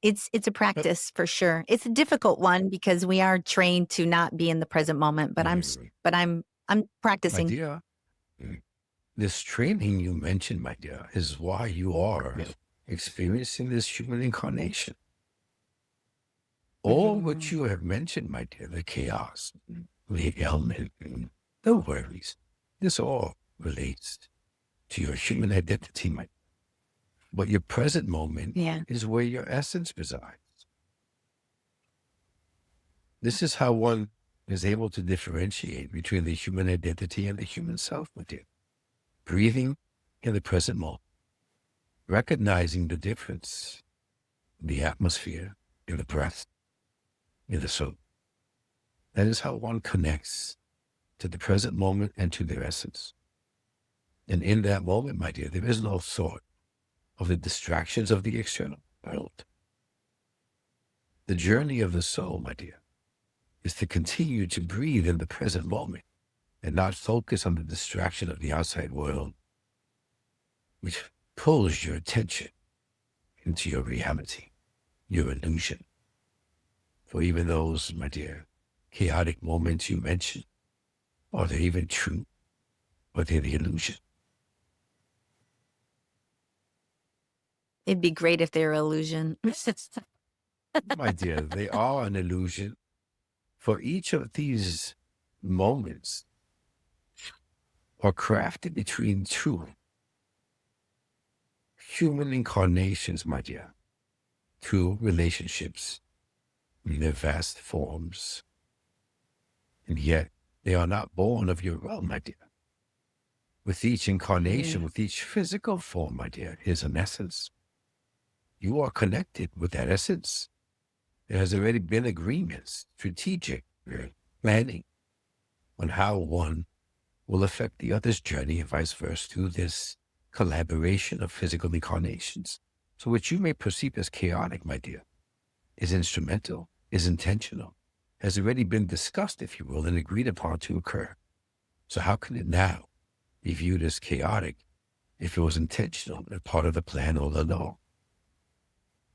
It's a Uh, practice for sure. It's a difficult one because we are trained to not be in the present moment, but mm, I'm My practicing. dear, mm, this training you mentioned, my dear, is why you are experiencing this human incarnation. All what you have mentioned, my dear, the chaos, the ailment, the worries, this all relates to your human identity, my. But your present moment Yeah. is where your essence resides. This is how one is able to differentiate between the human identity and the human self, my dear. Breathing in the present moment, recognizing the difference in the atmosphere, in the breath, in the soul. That is how one connects to the present moment and to their essence. And in that moment, my dear, there is no thought of the distractions of the external world. The journey of the soul, my dear, is to continue to breathe in the present moment and not focus on the distraction of the outside world, which pulls your attention into your reality, your illusion. For even those, my dear, chaotic moments you mentioned, are they even true? Or they're the illusion? It'd be great if they were illusion. My dear, they are an illusion. For each of these moments are crafted between two human incarnations, my dear, two relationships in their vast forms. And yet they are not born of your realm, my dear. With each incarnation, Yeah. with each physical form, my dear, is an essence. You are connected with that essence. There has already been agreements, strategic planning on how one will affect the other's journey and vice versa through this collaboration of physical incarnations. So what you may perceive as chaotic, my dear, is instrumental, is intentional, has already been discussed, if you will, and agreed upon to occur. So how can it now be viewed as chaotic if it was intentional and part of the plan all along?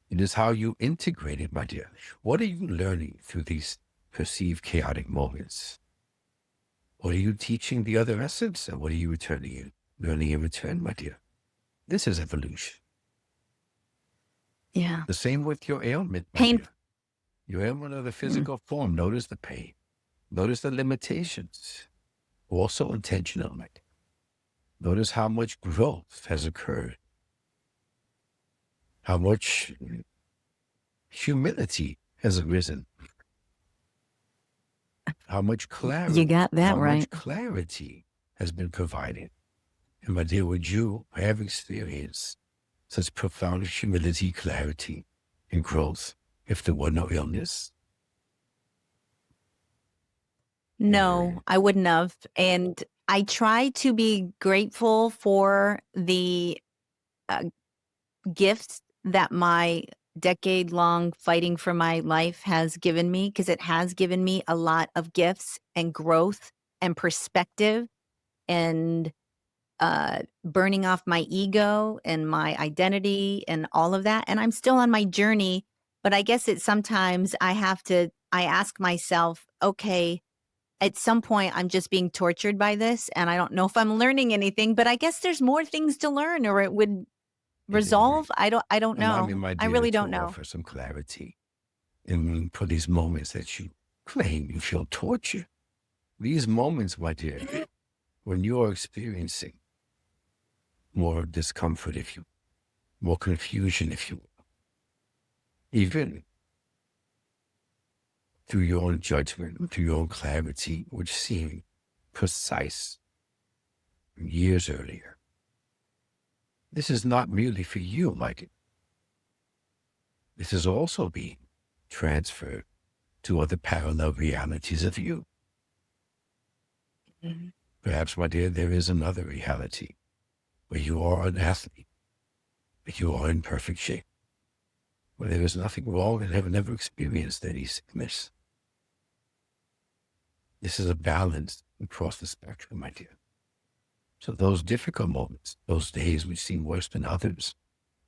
It is how you integrate it, my dear. What are you learning through these perceived chaotic moments? What are you teaching the other essence? And what are you learning in return, my dear? This is evolution. Yeah. The same with your ailment, my Pain. dear. Your ailment of the Mm. physical form. Notice the pain. Notice the limitations. Also intentional, my dear. Notice how much growth has occurred. How much humility has arisen. How much You clarity, got that how right. much clarity has been provided. And my dear, would you have experienced such profound humility, clarity, and growth if there were no illness? No, Mm. I wouldn't have. And I try to be grateful for the uh, gifts that my decade-long fighting for my life has given me, because it has given me a lot of gifts and growth and perspective and burning off my ego and my identity and all of that. And I'm still on my journey, but I guess it's sometimes I ask myself, okay, at some point I'm just being tortured by this and I don't know if I'm learning anything, but I guess there's more things to learn or it would Indeed. resolve. I don't Allow me, know. my I dear, really to don't know. offer some clarity. And for these moments that you claim you feel torture, these moments, my dear, when you are experiencing more discomfort, if you, more confusion, if you will, even through your own judgment, through your own clarity, which seemed precise years earlier. This is not merely for you, my dear. This is also being transferred to other parallel realities of you. Mhm. Perhaps, my dear, there is another reality where you are an athlete, that you are in perfect shape, where there is nothing wrong and have never experienced any sickness. This is a balance across the spectrum, my dear. So those difficult moments, those days which seem worse than others,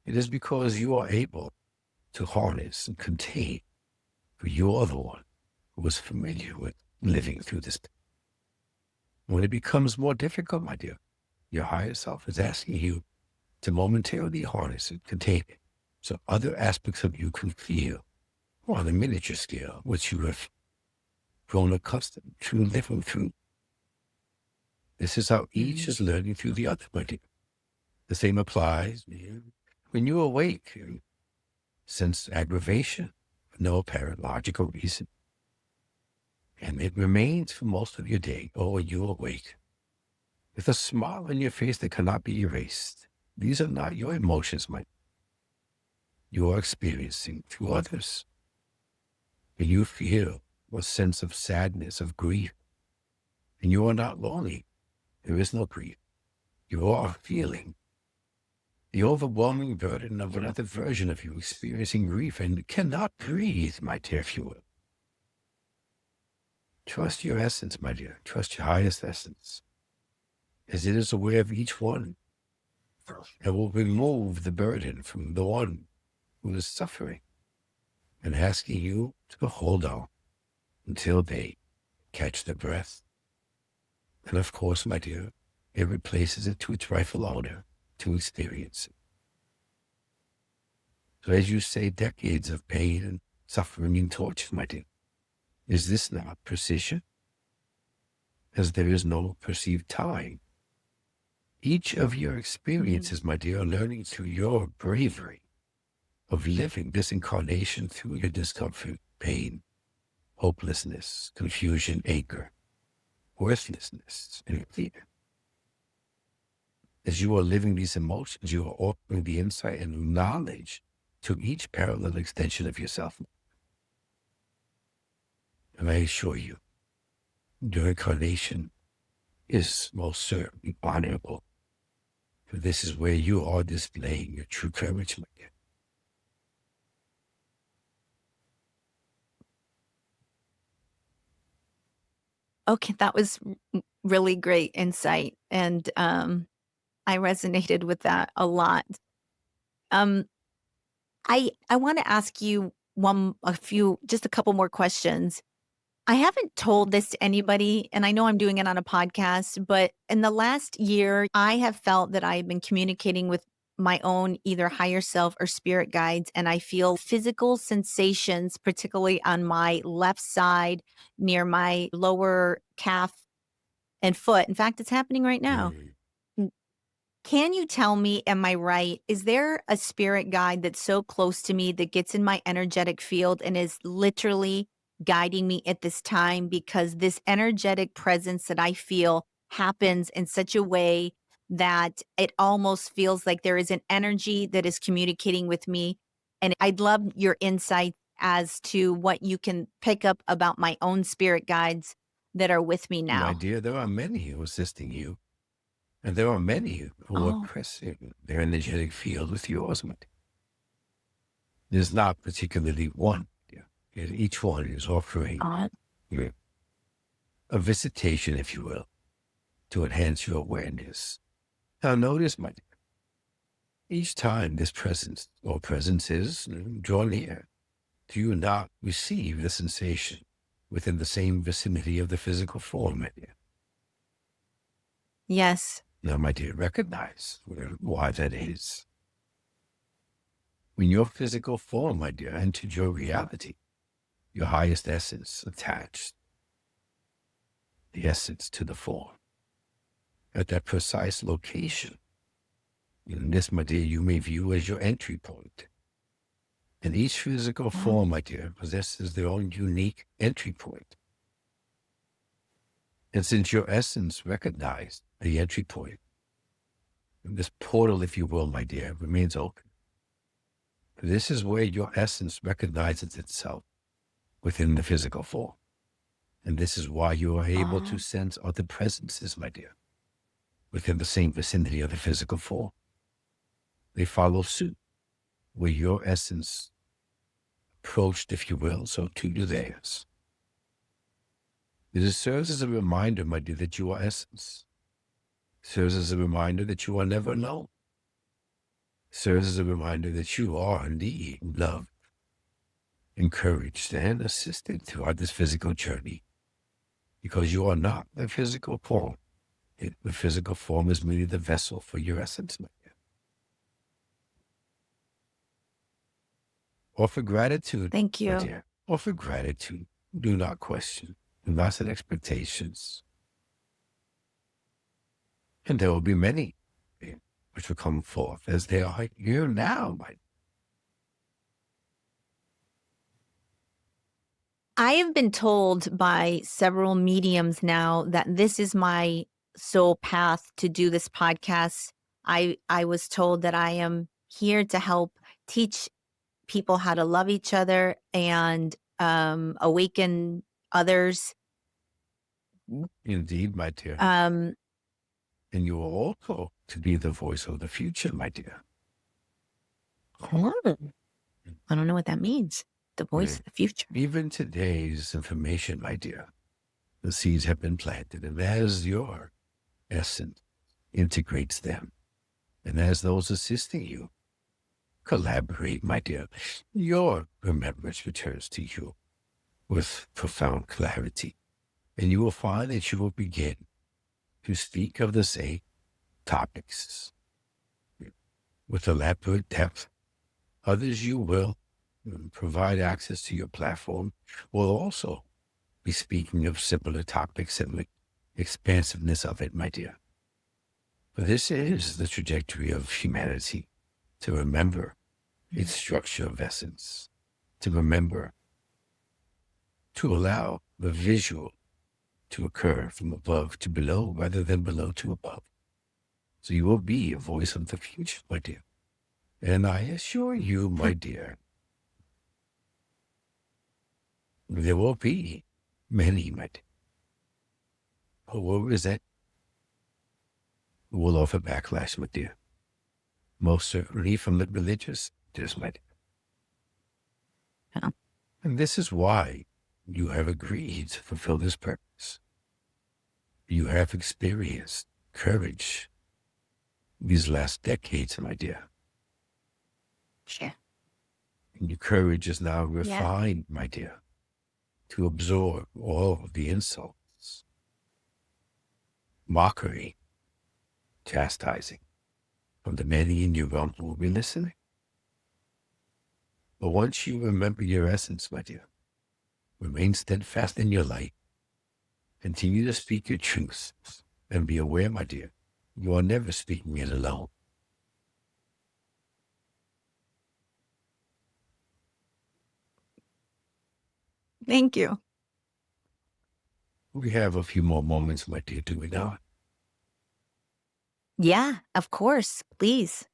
it is because you are able to harness and contain, for you are the one who was familiar with living through this. When it becomes more difficult, my dear, your higher self is asking you to momentarily harness it, contain it, so other aspects of you can feel on a miniature scale, which you have grown accustomed to living through. This is how each Mhm. is learning through the other, my dear. The same applies when you awake, you sense aggravation for no apparent logical reason. And it remains for most of your day, or when you awake, with a smile on your face that cannot be erased. These are not your emotions, my. You are experiencing through others. And you feel a sense of sadness, of grief. And you are not lonely. There is no grief. You are feeling the overwhelming burden of another version of you experiencing grief and cannot breathe, my dear, if you will. Trust your essence, my dear. Trust your highest essence, as it is aware of each one and will remove the burden from the one who is suffering and asking you to hold on until they catch their breath. And of course, my dear, it replaces it to its rightful owner to experience it. So as you say, decades of pain and suffering and torture, my dear, is this not precision? As there is no perceived time. Each of your Mhm. experiences, my dear, are learning through your bravery of living this incarnation through your discomfort, pain, hopelessness, confusion, anger, worthlessness, and fear. As you are living these emotions, you are offering the insight and knowledge to each parallel extension of yourself. And I assure you, your incarnation is most certainly honorable, for this is where you are displaying your true courage, my dear. Okay, that was really great insight, and, I resonated with that a lot. Um, I wanna ask you just a couple more questions. I haven't told this to anybody, and I know I'm doing it on a podcast, but in the last year, I have felt that I've been communicating with my own either higher self or spirit guides, and I feel physical sensations, particularly on my left side near my lower calf and foot. In fact, it's happening right now. Mm. Can you tell me, am I right? Is there a spirit guide that's so close to me that gets in my energetic field and is literally guiding me at this time? Because this energetic presence that I feel happens in such a way that it almost feels like there is an energy that is communicating with me. And I'd love your insight as to what you can pick up about my own spirit guides that are with me My now. dear, there are many who are assisting you, and there are many who are Oh, pressing their energetic field with yours, my dear. There's not particularly one, dear. And each one is offering uh, you a visitation, if you will, to enhance your awareness. Now, notice, my dear, each time this presence or presences draw near, do you not receive the sensation within the same vicinity of the physical form, my dear? yes. Now, my dear, recognize why that is. When your physical form, my dear, entered your reality, your highest essence attached, the essence to the form, at that precise location. And this, my dear, you may view as your entry point. And each physical form, my dear, possesses their own unique entry point. And since your essence recognized the entry point, this portal, if you will, my dear, remains open. This is where your essence recognizes itself within the physical form. And this is why you are able to sense other presences, my dear, within the same vicinity of the physical form. They follow suit, where your essence approached, if you will, so too do theirs. It serves as a reminder, my dear, that you are essence. Serves as a reminder that you are never alone. Serves as a reminder that you are indeed loved, encouraged, and assisted throughout this physical journey, because you are not the physical form. The physical form is merely the vessel for your essence, my dear. Offer gratitude, Thank my you. dear. Offer gratitude. Do not question. Do not set expectations. And there will be many which will come forth as they are here now, my dear. I have been told by several mediums now that this is my soul path to do this podcast. I was told that I am here to help teach people how to love each other and awaken others. Indeed, my dear. Um, And you are also to be the voice of the future, my dear. I don't know what that means. The voice of the future. Even today's information, my dear, the seeds have been planted, and as your essence integrates them, and as those assisting you collaborate, my dear, your remembrance returns to you with profound clarity, and you will find that you will begin to speak of the same topics with elaborate depth. Others you will provide access to your platform will also be speaking of similar topics and the expansiveness of it, my dear. But this is the trajectory of humanity, to remember its structure of essence, to remember, to allow the visual to occur from above to below rather than below to above. So you will be a voice of the future, my dear. And I assure you, my dear, there will be many, my dear, who will resent, who will offer backlash, my dear. Most certainly from the religious, my dear. Yeah. And this is why you have agreed to fulfill this purpose. You have experienced courage these last decades, my dear. Sure. And your courage is now refined, my dear, to absorb all of the insults, mockery, chastising from the many in your realm who will be listening. But once you remember your essence, my dear, remain steadfast in your light, continue to speak your truths, and be aware, my dear, you are never speaking it alone. Thank you. We have a few more moments, my dear, do we not? Yeah, of course. Please.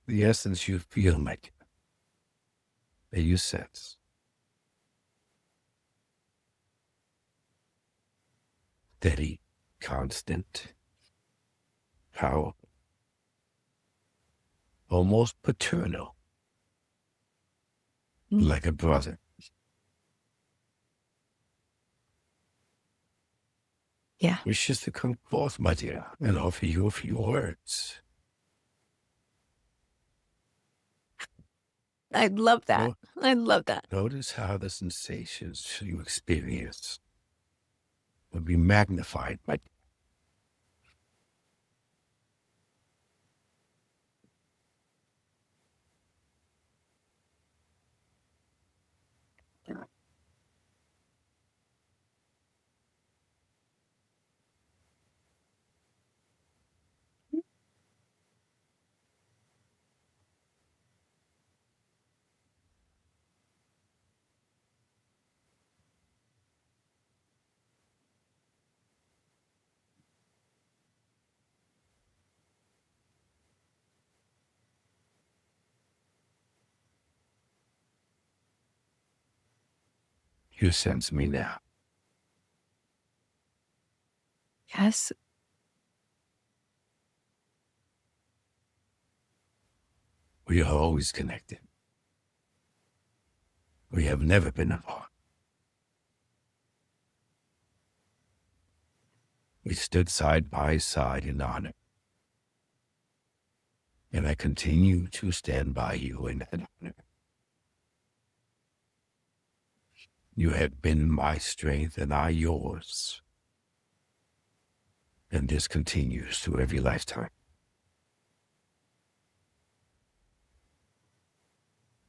The essence you feel, my dear, that you sense, steady, constant, powerful, almost paternal, like a brother. Yeah. Wishes to come forth, my dear, and offer you a few words. I'd love that. No- I'd love that. Notice how the sensations you experience will be magnified, my dear. You sense me now. Yes. We are always connected. We have never been apart. We stood side by side in honor, and I continue to stand by you in that honor. You have been my strength, and I yours. And this continues through every lifetime.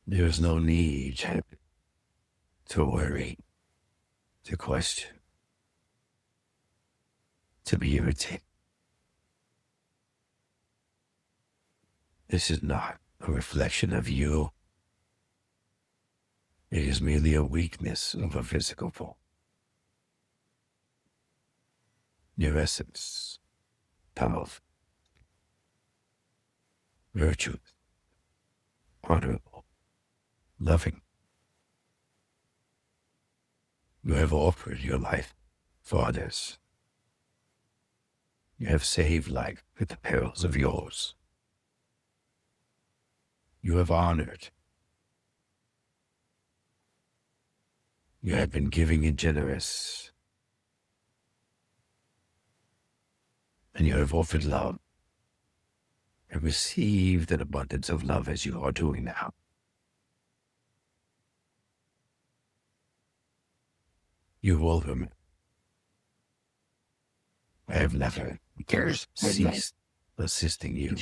There is no need to worry, to question, to be irritated. This is not a reflection of you. It is merely a weakness of a physical form. Your essence, powerful, virtuous, honorable, loving. You have offered your life for others. You have saved life at the perils of yours. You have honored. You have been giving and generous. And you have offered love and received an abundance of love as you are doing now. You will remember. I have never ceased assisting you,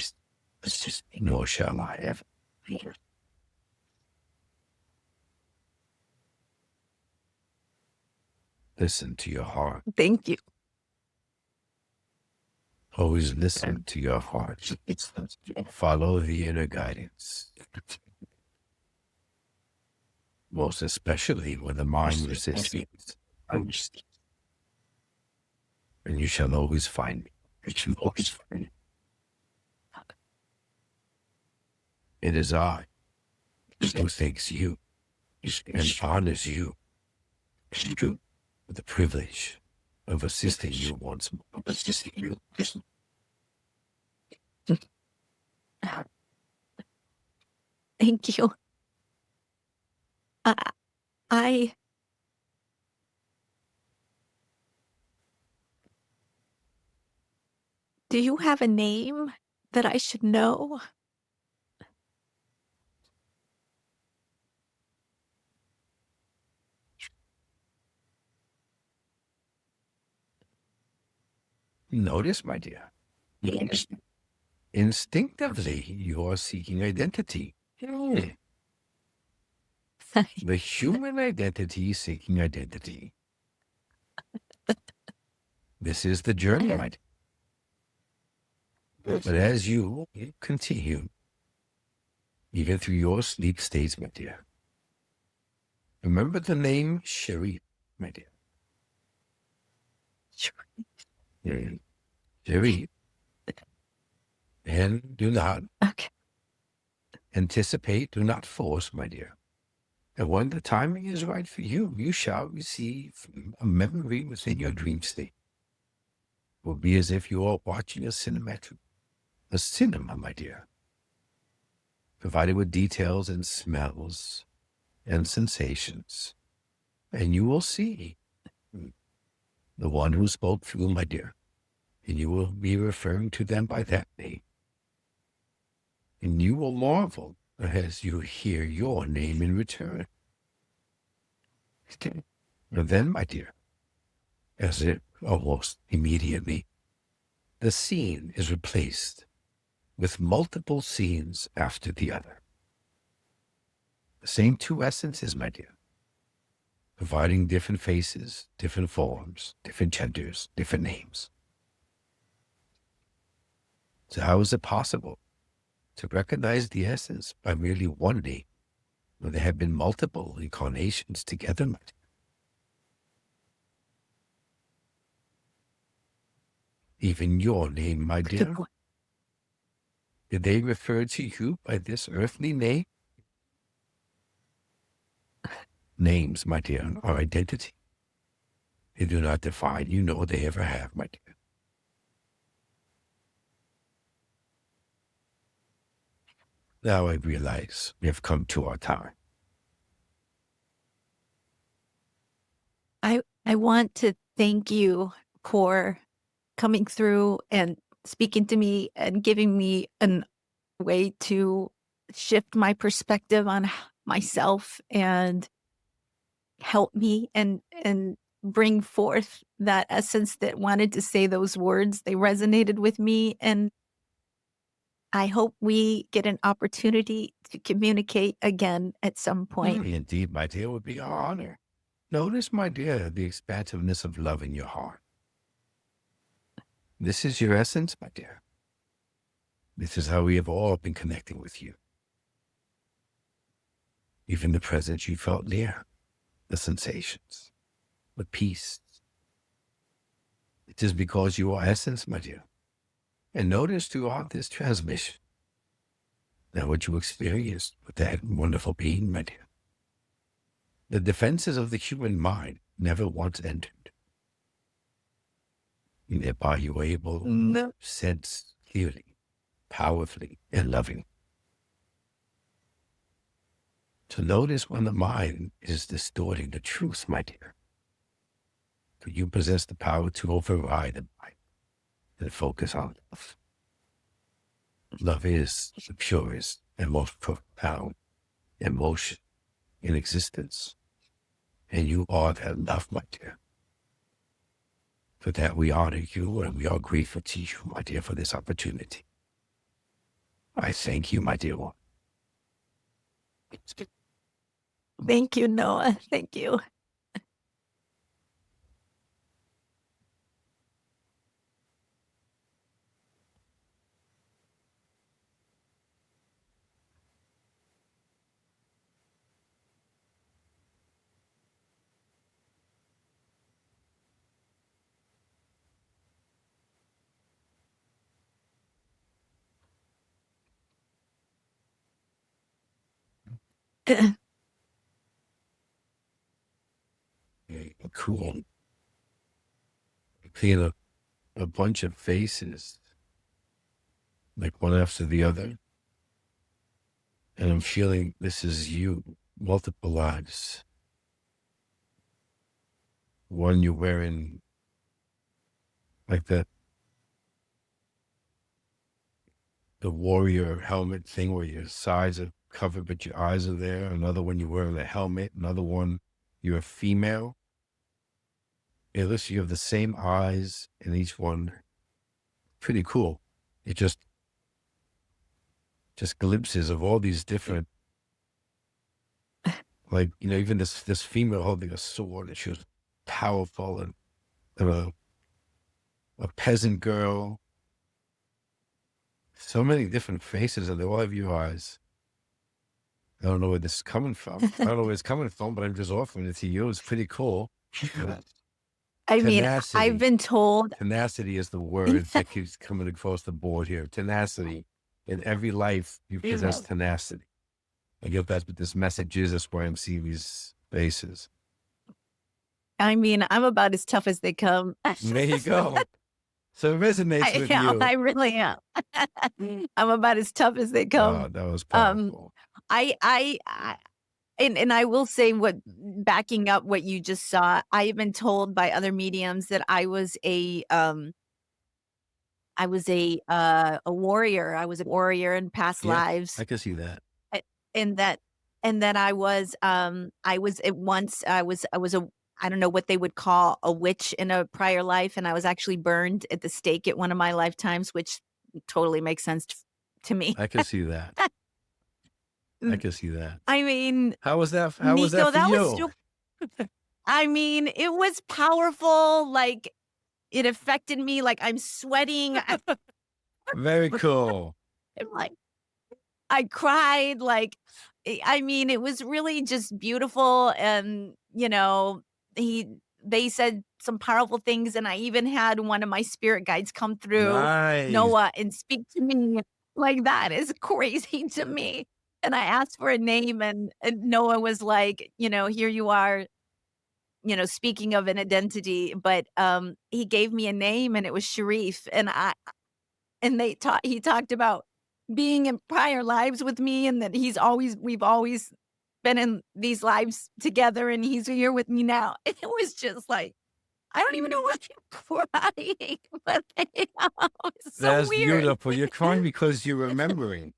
nor shall I ever. Listen to your heart. Thank you. Always listen to your heart. Follow the inner guidance. Most especially when the mind resists you. And you shall always find me. It is I who thanks you and honors you with the privilege of assisting you once more. Thank you. I Do you have a name that I should know? Notice, my dear, instinctively you are seeking identity. The human identity is seeking identity. This is the journey, my dear. But as you continue, even through your sleep states, my dear, remember the name Sherry, my dear. Sherry. And do not anticipate, do not force, my dear. And when the timing is right for you, you shall receive a memory within your dream state. It will be as if you are watching a cinema, my dear, provided with details and smells and sensations. And you will see the one who spoke through, my dear, and you will be referring to them by that name. And you will marvel as you hear your name in return. And then, my dear, as if almost immediately, the scene is replaced with multiple scenes after the other. The same two essences, my dear, providing different faces, different forms, different genders, different names. So how is it possible to recognize the essence by merely one name when there have been multiple incarnations together? Even your name, my Good dear, point. did they refer to you by this earthly name? Names, my dear, are identity. They do not define you, nor they ever have, my dear. Now I realize we have come to our time. I want to thank you for coming through and speaking to me and giving me a way to shift my perspective on myself and help me and bring forth that essence that wanted to say those words. They resonated with me, and I hope we get an opportunity to communicate again at some point. Indeed, my dear, it would be our honor. Notice, my dear, the expansiveness of love in your heart. This is your essence, my dear. This is how we have all been connecting with you. Even the presence you felt near, the sensations, the peace. It is because you are essence, my dear. And notice throughout this transmission that what you experienced with that wonderful being, my dear. The defenses of the human mind never once entered. And thereby you were able to sense clearly, powerfully, and loving. To notice when the mind is distorting the truth, my dear. For you possess the power to override the mind and focus on love. Love is the purest and most profound emotion in existence. And you are that love, my dear. For that we honor you and we are grateful to you, my dear, for this opportunity. I thank you, my dear one. Thank you, Noah. Thank you. Cool. Seeing a bunch of faces, like one after the other. And I'm feeling this is you, multiple lives. One you're wearing like the warrior helmet thing where your sides are covered but your eyes are there. Another one you're wearing the helmet. Another one you're a female. It looks you have the same eyes in each one. Pretty cool. It just glimpses of all these different, like, you know, even this female holding a sword, and she was powerful, and a peasant girl. So many different faces, and they all have your eyes. I don't know where this is coming from. I don't know where it's coming from, but I'm just offering it to you. It's pretty cool. I mean, Tenacity. I've been told. Tenacity is the word that keeps coming across the board here. Tenacity. In every life, you possess tenacity. I guess that's what this message is. That's why I'm seeing these faces. I mean, I'm about as tough as they come. There you go. So it resonates with you. I really am. I'm about as tough as they come. Oh, that was powerful. And I will say, what backing up what you just saw, I have been told by other mediums that I was a warrior. I was a warrior in past lives. I can see that. And that I was at once I was a, I don't know what they would call a witch in a prior life, and I was actually burned at the stake at one of my lifetimes, which totally makes sense to me. I can see that. I can see that. I mean, how was that? How Niko, was that for that you? was I mean, it was powerful. Like, it affected me. Like, I'm sweating. Very cool. I'm like, I cried. Like, I mean, it was really just beautiful. And, they said some powerful things. And I even had one of my spirit guides come through, Nice. Noah, and speak to me. Like, that is crazy to me. And I asked for a name, and Noah was like, here you are, speaking of an identity, but, he gave me a name and it was Sharif, and he talked about being in prior lives with me and that we've always been in these lives together and he's here with me now. And it was just like, I don't even know why I'm crying, but it's so That's weird. beautiful. You're crying because you're remembering.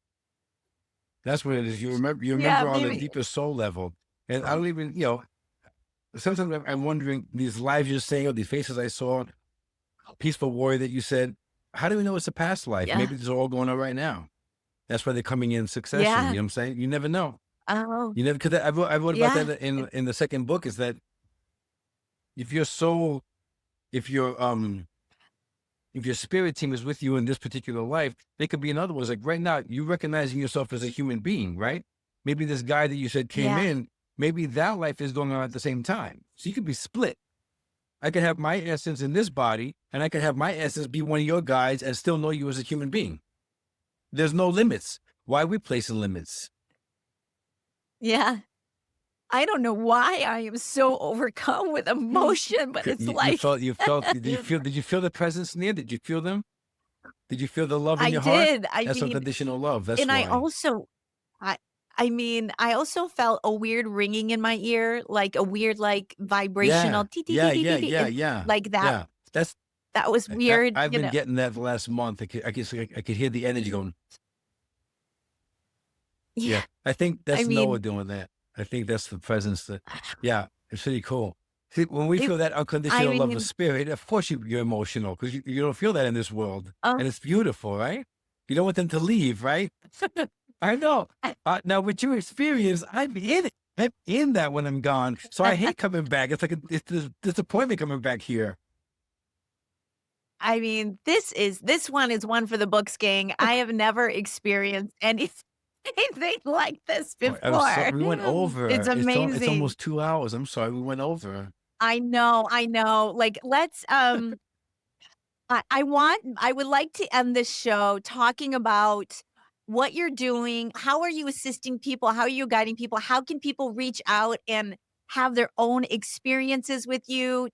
That's what it is. You Yeah, remember on the maybe. deepest soul level. And I don't even, sometimes I'm wondering these lives you're saying, or these faces I saw, peaceful warrior that you said, how do we know it's a past life? Yeah. Maybe this is all going on right now. That's why they're coming in succession. You Yeah. know what I'm saying? You never know. Oh, You never, because I wrote about yeah. that in the second book, is that if your soul, if your if your spirit team is with you in this particular life, they could be in other ones. Like right now, you recognizing yourself as a human being, right? Maybe this guy that you said came Yeah. in, maybe that life is going on at the same time. So you could be split. I could have my essence in this body, and I could have my essence be one of your guys and still know you as a human being. There's no limits. Why are we placing limits? Yeah. I don't know why I am so overcome with emotion, but it's like Did you feel the presence near? Did you feel them? Did you feel the love in I your heart? did. I That's mean, unconditional love. That's and why. I I mean, I also felt a weird ringing in my ear, like a weird, like, vibrational Yeah, tee, tee, yeah, tee, tee, yeah, tee, tee, yeah, and yeah, like that yeah. That's that was weird, I've been getting that the last month. I could hear the energy going. Yeah, Yeah, I think I that's Noah mean, doing that. I think that's the presence that. Yeah, it's pretty cool. See, when we it feel that I unconditional love of mean, spirit, of course you're emotional because you don't feel that in this world, uh, and it's beautiful, right? You don't want them to leave, right? I know. Now, with your experience, I'm in it. I'm in that when I'm gone. So I hate coming back. It's like it's this disappointment coming back here. I mean, this one is one for the books, gang. I have never experienced anything like this Oh, I'm so before. we went It's over. It's amazing. almost 2 hours. I'm sorry, we went over. I know. Like, let's, I would like to end this show talking about what you're doing. How are you assisting people? How are you guiding people? How can people reach out and have their own experiences with you?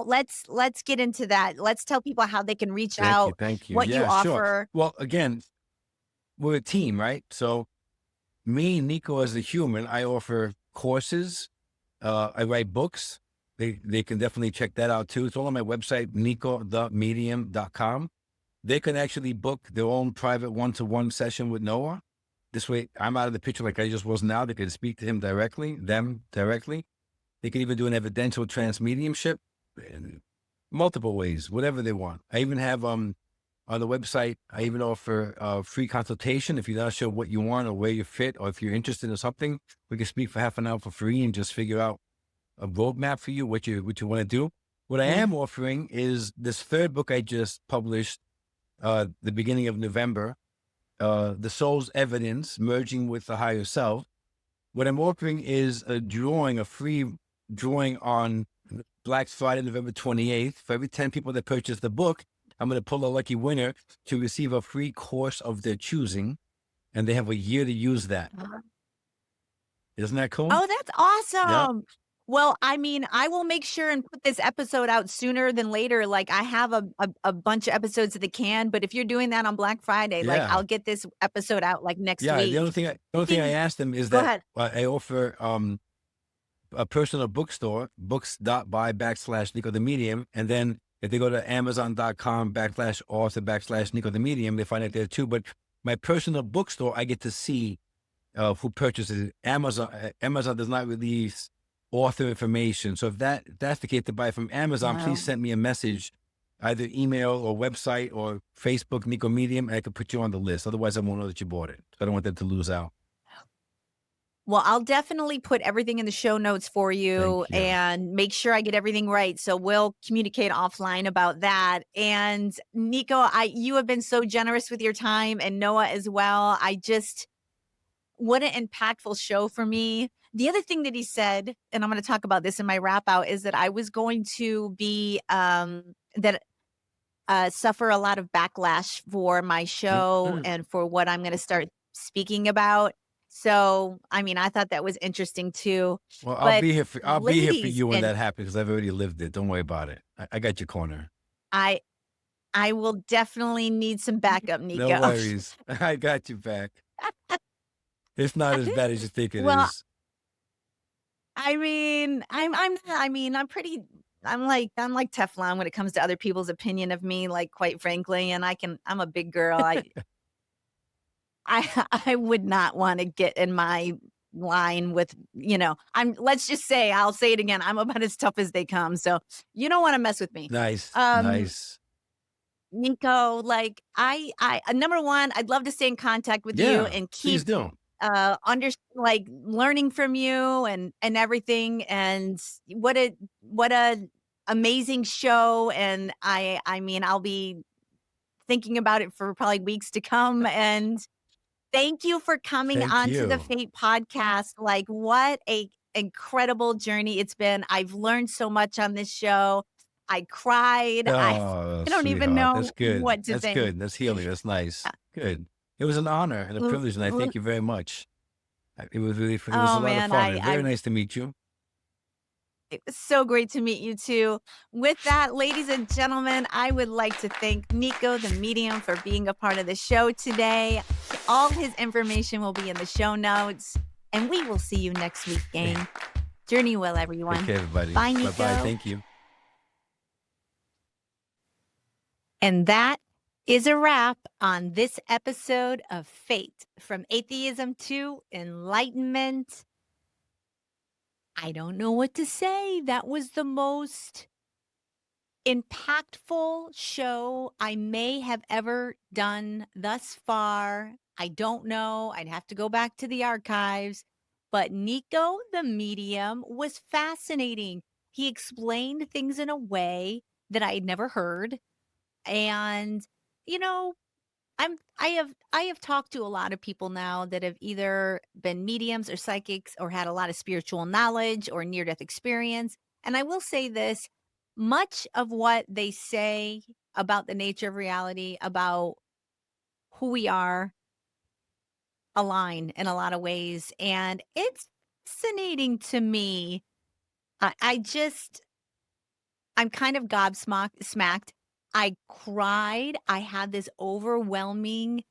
Let's get into that. Let's tell people how they can reach Thank you, out, thank you. what you Yeah, sure. offer. Well, again, we're a team, right? So me, Nico, as a human, I offer courses. I write books. They can definitely check that out too. It's all on my website, NikoTheMedium.com. They can actually book their own private one-to-one session with Noah. This way, I'm out of the picture like I just was now. They can speak to him directly, them directly. They can even do an evidential trance mediumship in multiple ways, whatever they want. I even have on the website, I even offer a free consultation. If you're not sure what you want or where you fit, or if you're interested in something, we can speak for half an hour for free and just figure out a roadmap for you, what you want to do. What I Yeah. am offering is this third book I just published the beginning of November, The Soul's Evidence, Merging with the Higher Self. What I'm offering is a free drawing on Black Friday, November 28th. For every 10 people that purchase the book, I'm going to pull a lucky winner to receive a free course of their choosing. And they have a year to use that. Isn't that cool? Oh, that's Yeah. awesome. Well, I mean, I will make sure and put this episode out sooner than later. Like, I have a bunch of episodes of the can, but if you're doing that on Black Friday, like, Yeah. I'll get this episode out, like, next Yeah. week. The only thing I asked them is Go that ahead. I offer a personal bookstore, books.by/Niko the Medium. And then if they go to Amazon.com/author/Niko the Medium, they find it there too. But my personal bookstore, I get to see who purchases it. Amazon does not release author information. So if that's the case, to buy from Amazon, Wow. please send me a message, either email or website or Facebook, Niko Medium, and I can put you on the list. Otherwise, I won't know that you bought it. So I don't want them to lose out. Well, I'll definitely put everything in the show notes for you Thank you. and make sure I get everything right. So we'll communicate offline about that. And Niko, you have been so generous with your time, and Noah as well. What an impactful show for me. The other thing that he said, and I'm going to talk about this in my wrap out, is that I was going to be that suffer a lot of backlash for my show Mm-mm. and for what I'm going to start speaking about. So, I mean, I thought that was interesting too. Well, But I'll be here for ladies, you when and that happens because I've already lived it. Don't worry about it. I got your corner. I I will definitely need some backup, No Niko. worries. I got you back. It's not as bad as you think it Well, is. I mean, I'm like Teflon when it comes to other people's opinion of me, like, quite frankly, and I'm a big girl. I would not wanna get in my line with, let's just say, I'll say it again, I'm about as tough as they come, so you don't wanna mess with me. Nice, Um, nice. Nico, like, number 1, I'd love to stay in contact with you Yeah, and please keep, do. like, learning from you and everything, and what a amazing show, and I mean, I'll be thinking about it for probably weeks to come, and thank you for coming Thank on to the you. Fate podcast. Like, what a incredible journey it's been. I've learned so much on this show. I cried. Oh, I don't even sweetheart. That's know good. what to That's think. good. That's healing. That's nice. Good. It was an honor and a L- privilege, and I l- thank you very much. It was a Oh lot of man, fun and very nice to meet you. it was so great to meet you too. With that, ladies and gentlemen, I would like to thank Niko the Medium for being a part of the show today. All his information will be in the show notes, and we will see you next week, gang. Journey well, Take everyone. care, everybody. Bye, Bye-bye. Niko. Thank you. And that is a wrap on this episode of Fate, from Atheism to Enlightenment. I don't know what to say. That was the most impactful show I may have ever done thus far. I don't know. I'd have to go back to the archives. But Niko the Medium was fascinating. He explained things in a way that I had never heard. And, you know, I have talked to a lot of people now that have either been mediums or psychics or had a lot of spiritual knowledge or near death experience. And I will say this, much of what they say about the nature of reality, about who we are, align in a lot of ways. And it's fascinating to me. I just, I'm kind of gobsmacked. Smacked. I cried. I had this overwhelming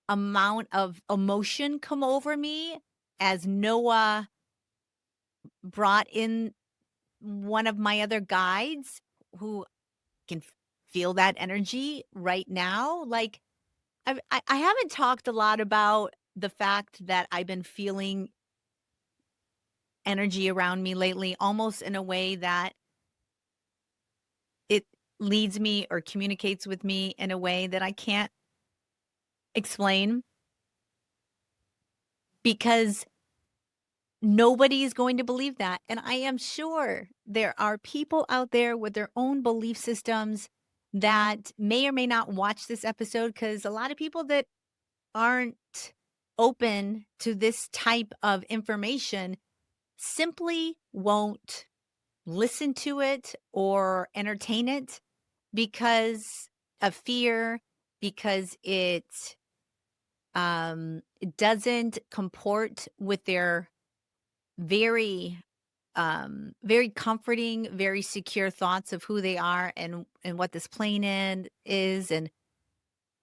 amount of emotion come over me as Noah brought in one of my other guides who can feel that energy right now. Like, I haven't talked a lot about the fact that I've been feeling energy around me lately, almost in a way that it leads me or communicates with me in a way that I can't explain, because nobody is going to believe that. And I am sure there are people out there with their own belief systems that may or may not watch this episode, because a lot of people that aren't open to this type of information simply won't listen to it or entertain it because of fear, because it doesn't comport with their very very comforting, very secure thoughts of who they are and what this plane is, and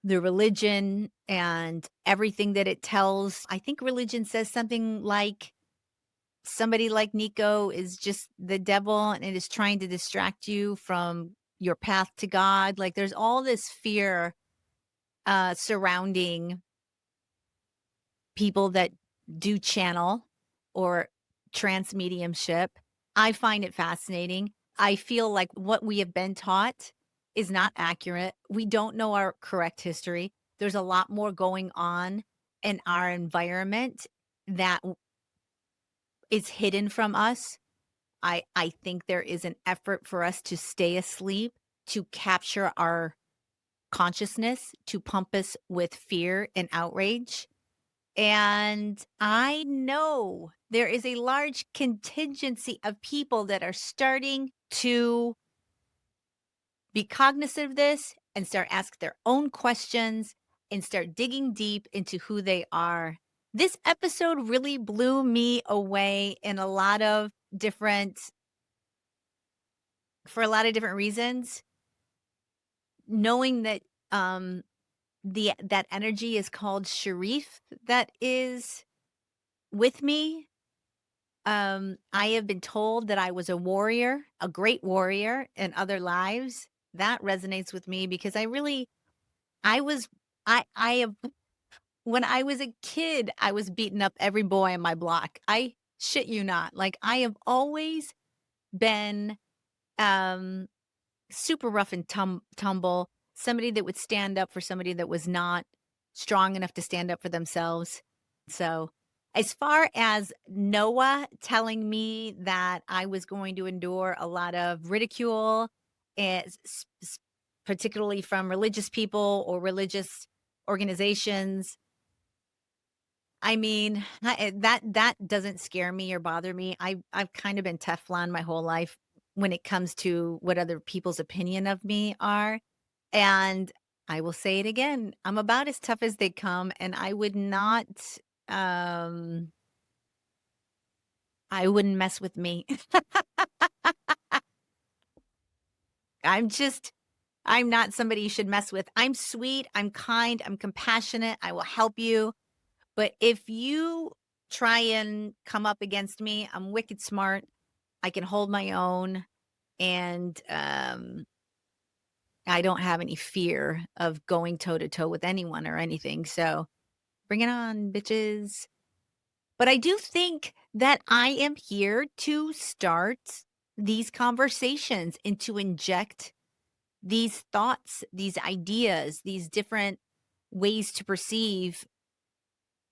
the religion and everything that it tells. I think religion says something like somebody like Niko is just the devil and it is trying to distract you from your path to God. Like, there's all this fear surrounding people that do channel or trance mediumship. I find it fascinating. I feel like what we have been taught is not accurate. We don't know our correct history. There's a lot more going on in our environment that is hidden from us. I think there is an effort for us to stay asleep, to capture our consciousness, to pump us with fear and outrage. And I know there is a large contingency of people that are starting to be cognizant of this and start asking their own questions and start digging deep into who they are. This episode really blew me away in a lot of different for a lot of different reasons. Knowing that um that energy is called Sharif that is with me. I have been told that I was a warrior, a great warrior in other lives. That resonates with me because I was I have when I was a kid, I was beating up every boy on my block. I shit you not. Like I have always been um super rough and tumble, somebody that would stand up for somebody that was not strong enough to stand up for themselves. So, as far as Noah telling me that I was going to endure a lot of ridicule, and particularly from religious people or religious organizations, I mean, that doesn't scare me or bother me. I've kind of been Teflon my whole life when it comes to what other people's opinion of me are. And I will say it again, I'm about as tough as they come, and um I wouldn't mess with me. I'm just I'm not somebody you should mess with. I'm sweet, I'm kind, I'm compassionate, I will help you. But if you try and come up against me, I'm wicked smart. I can hold my own, and I don't have any fear of going toe to toe with anyone or anything. So bring it on, bitches. But I do think that I am here to start these conversations and to inject these thoughts, these ideas, these different ways to perceive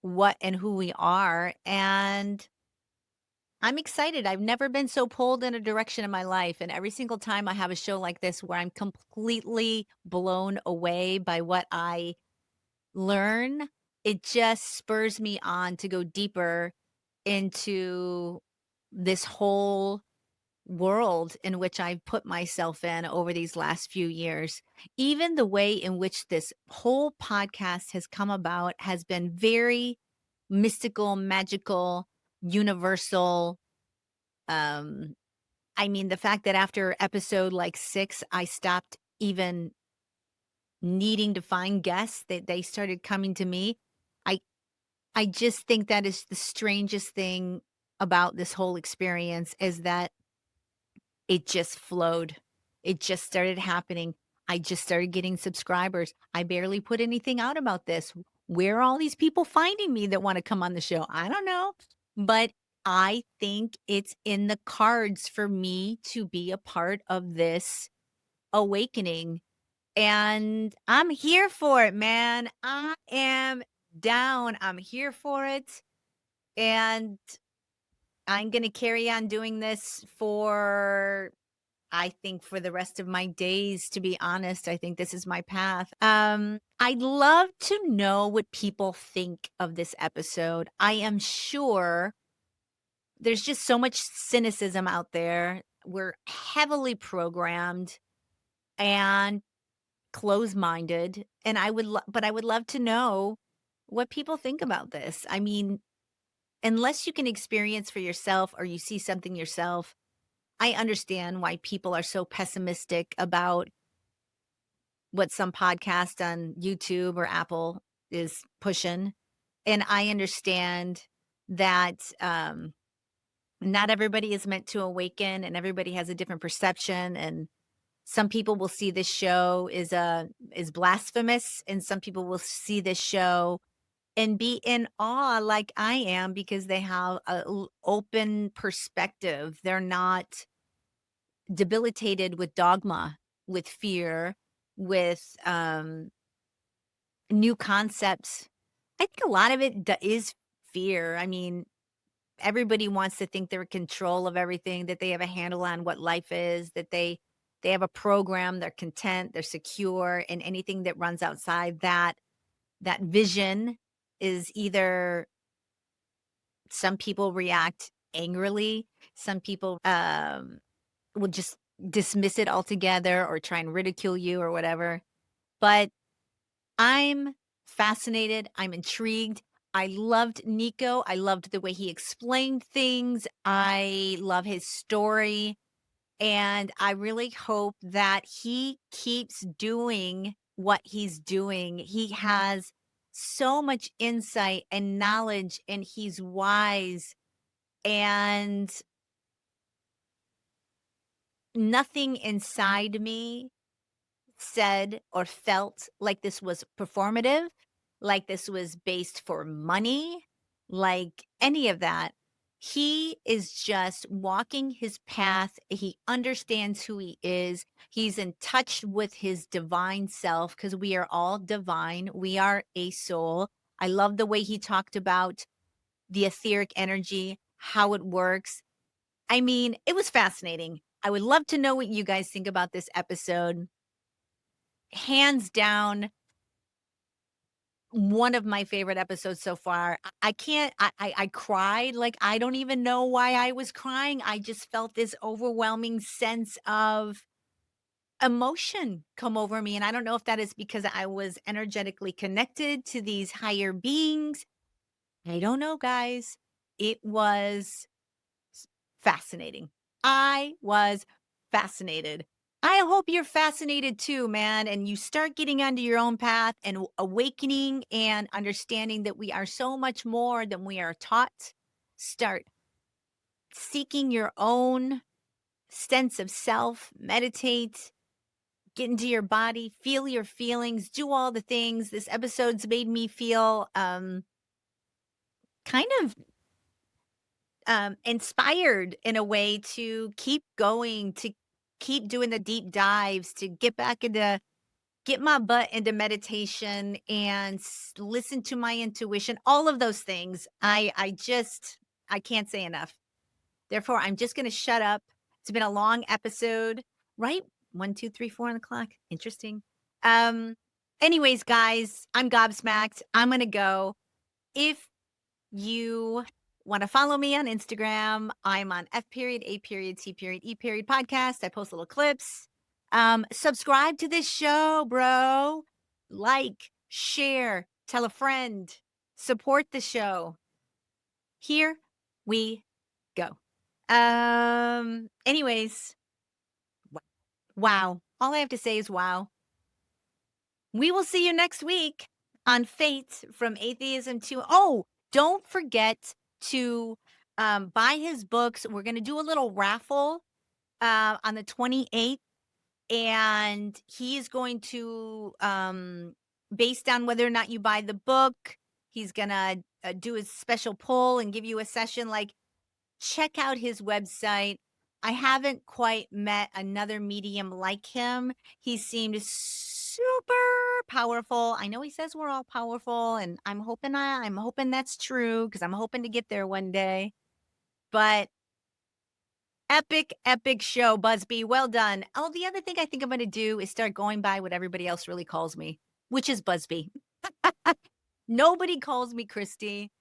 what and who we are. And I'm excited. I've never been so pulled in a direction in my life. And every single time I have a show like this where I'm completely blown away by what I learn, it just spurs me on to go deeper into this whole world in which I've put myself in over these last few years. Even the way in which this whole podcast has come about has been very mystical, magical, universal. Um, I mean, the fact that after episode like 6, I stopped even needing to find guests, that they started coming to me. I I just think that is the strangest thing about this whole experience is that it just flowed. It just started happening. I just started getting subscribers. I barely put anything out about this. Where are all these people finding me that want to come on the show? I don't know. But I think it's in the cards for me to be a part of this awakening. And I'm here for it, man. I am down. I'm here for it. And I'm going to carry on doing this for I think for the rest of my days, to be honest. I think this is my path. I'd love to know what people think of this episode. I am sure there's just so much cynicism out there. We're heavily programmed and close-minded, and but I would love to know what people think about this. I mean, unless you can experience for yourself or you see something yourself, I understand why people are so pessimistic about what some podcast on YouTube or Apple is pushing. And I understand that not everybody is meant to awaken and everybody has a different perception. And some people will see this show is blasphemous, and some people will see this show and be in awe like I am because they have a open perspective. They're not debilitated with dogma, with fear, with new concepts. I think a lot of it is fear. I mean, everybody wants to think they're in control of everything, that they have a handle on what life is, that they have a program, they're content, they're secure, and anything that runs outside that vision is either some people react angrily, some people will just dismiss it altogether or try and ridicule you or whatever. But I'm fascinated. I'm intrigued. I loved Niko. I loved the way he explained things. I love his story. And I really hope that he keeps doing what he's doing. He has so much insight and knowledge, and he's wise. And nothing inside me said or felt like this was performative, like this was based for money, like any of that. He is just walking his path. He understands who he is. He's in touch with his divine self because we are all divine. We are a soul. I love the way he talked about the etheric energy, how it works. I mean, it was fascinating. I would love to know what you guys think about this episode. Hands down, one of my favorite episodes so far. I can't I cried, like, I don't even know why I was crying. I just felt this overwhelming sense of emotion come over me, and I don't know if that is because I was energetically connected to these higher beings. I don't know, guys. It was fascinating. I was fascinated. I hope you're fascinated too, man. And you start getting onto your own path and awakening and understanding that we are so much more than we are taught. Start seeking your own sense of self, meditate, get into your body, feel your feelings, do all the things. This episode's made me feel kind of inspired in a way to keep going, to keep doing the deep dives, to get my butt into meditation and listen to my intuition, all of those things. I can't say enough. Therefore, I'm just going to shut up. It's been a long episode, right? 1, 2, 3, 4 on the clock. Interesting. Um, anyways, guys, I'm gobsmacked. I'm going to go. If you want to follow me on Instagram, I'm on F.A.T.E. podcast. I post little clips. Subscribe to this show, bro. Like, share, tell a friend, support the show. Here we go. Anyways, wow. All I have to say is wow. We will see you next week on Fate from Atheism to, oh, don't forget to buy his books. We're going to do a little raffle on the 28th. And he is going to, based on whether or not you buy the book, he's going to do a special poll and give you a session. Like, check out his website. I haven't quite met another medium like him. He seemed super powerful. I know he says we're all powerful, and I'm hoping that's true because I'm hoping to get there one day. But epic show, Busby. Well done. Oh, the other thing I think I'm going to do is start going by what everybody else really calls me, which is Busby. Nobody calls me Christy.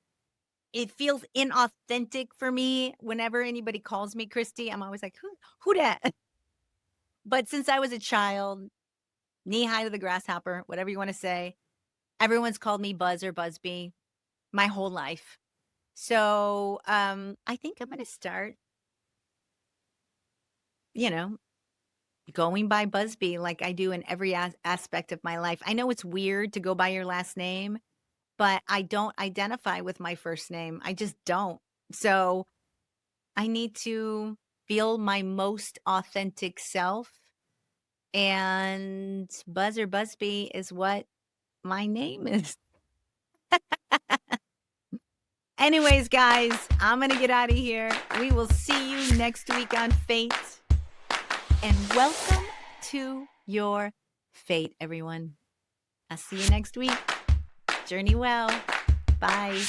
It feels inauthentic for me whenever anybody calls me Christy. I'm always like, who dat? But since I was a child, knee high to the grasshopper, whatever you want to say, everyone's called me Buzz or Busby my whole life. So I think I'm going to start, going by Busby like I do in every aspect of my life. I know it's weird to go by your last name, but I don't identify with my first name. I just don't. So I need to feel my most authentic self. And Buzz or Busby is what my name is. Anyways, guys, I'm going to get out of here. We will see you next week on Fate. And welcome to your fate, everyone. I'll see you next week. Journey well. Bye.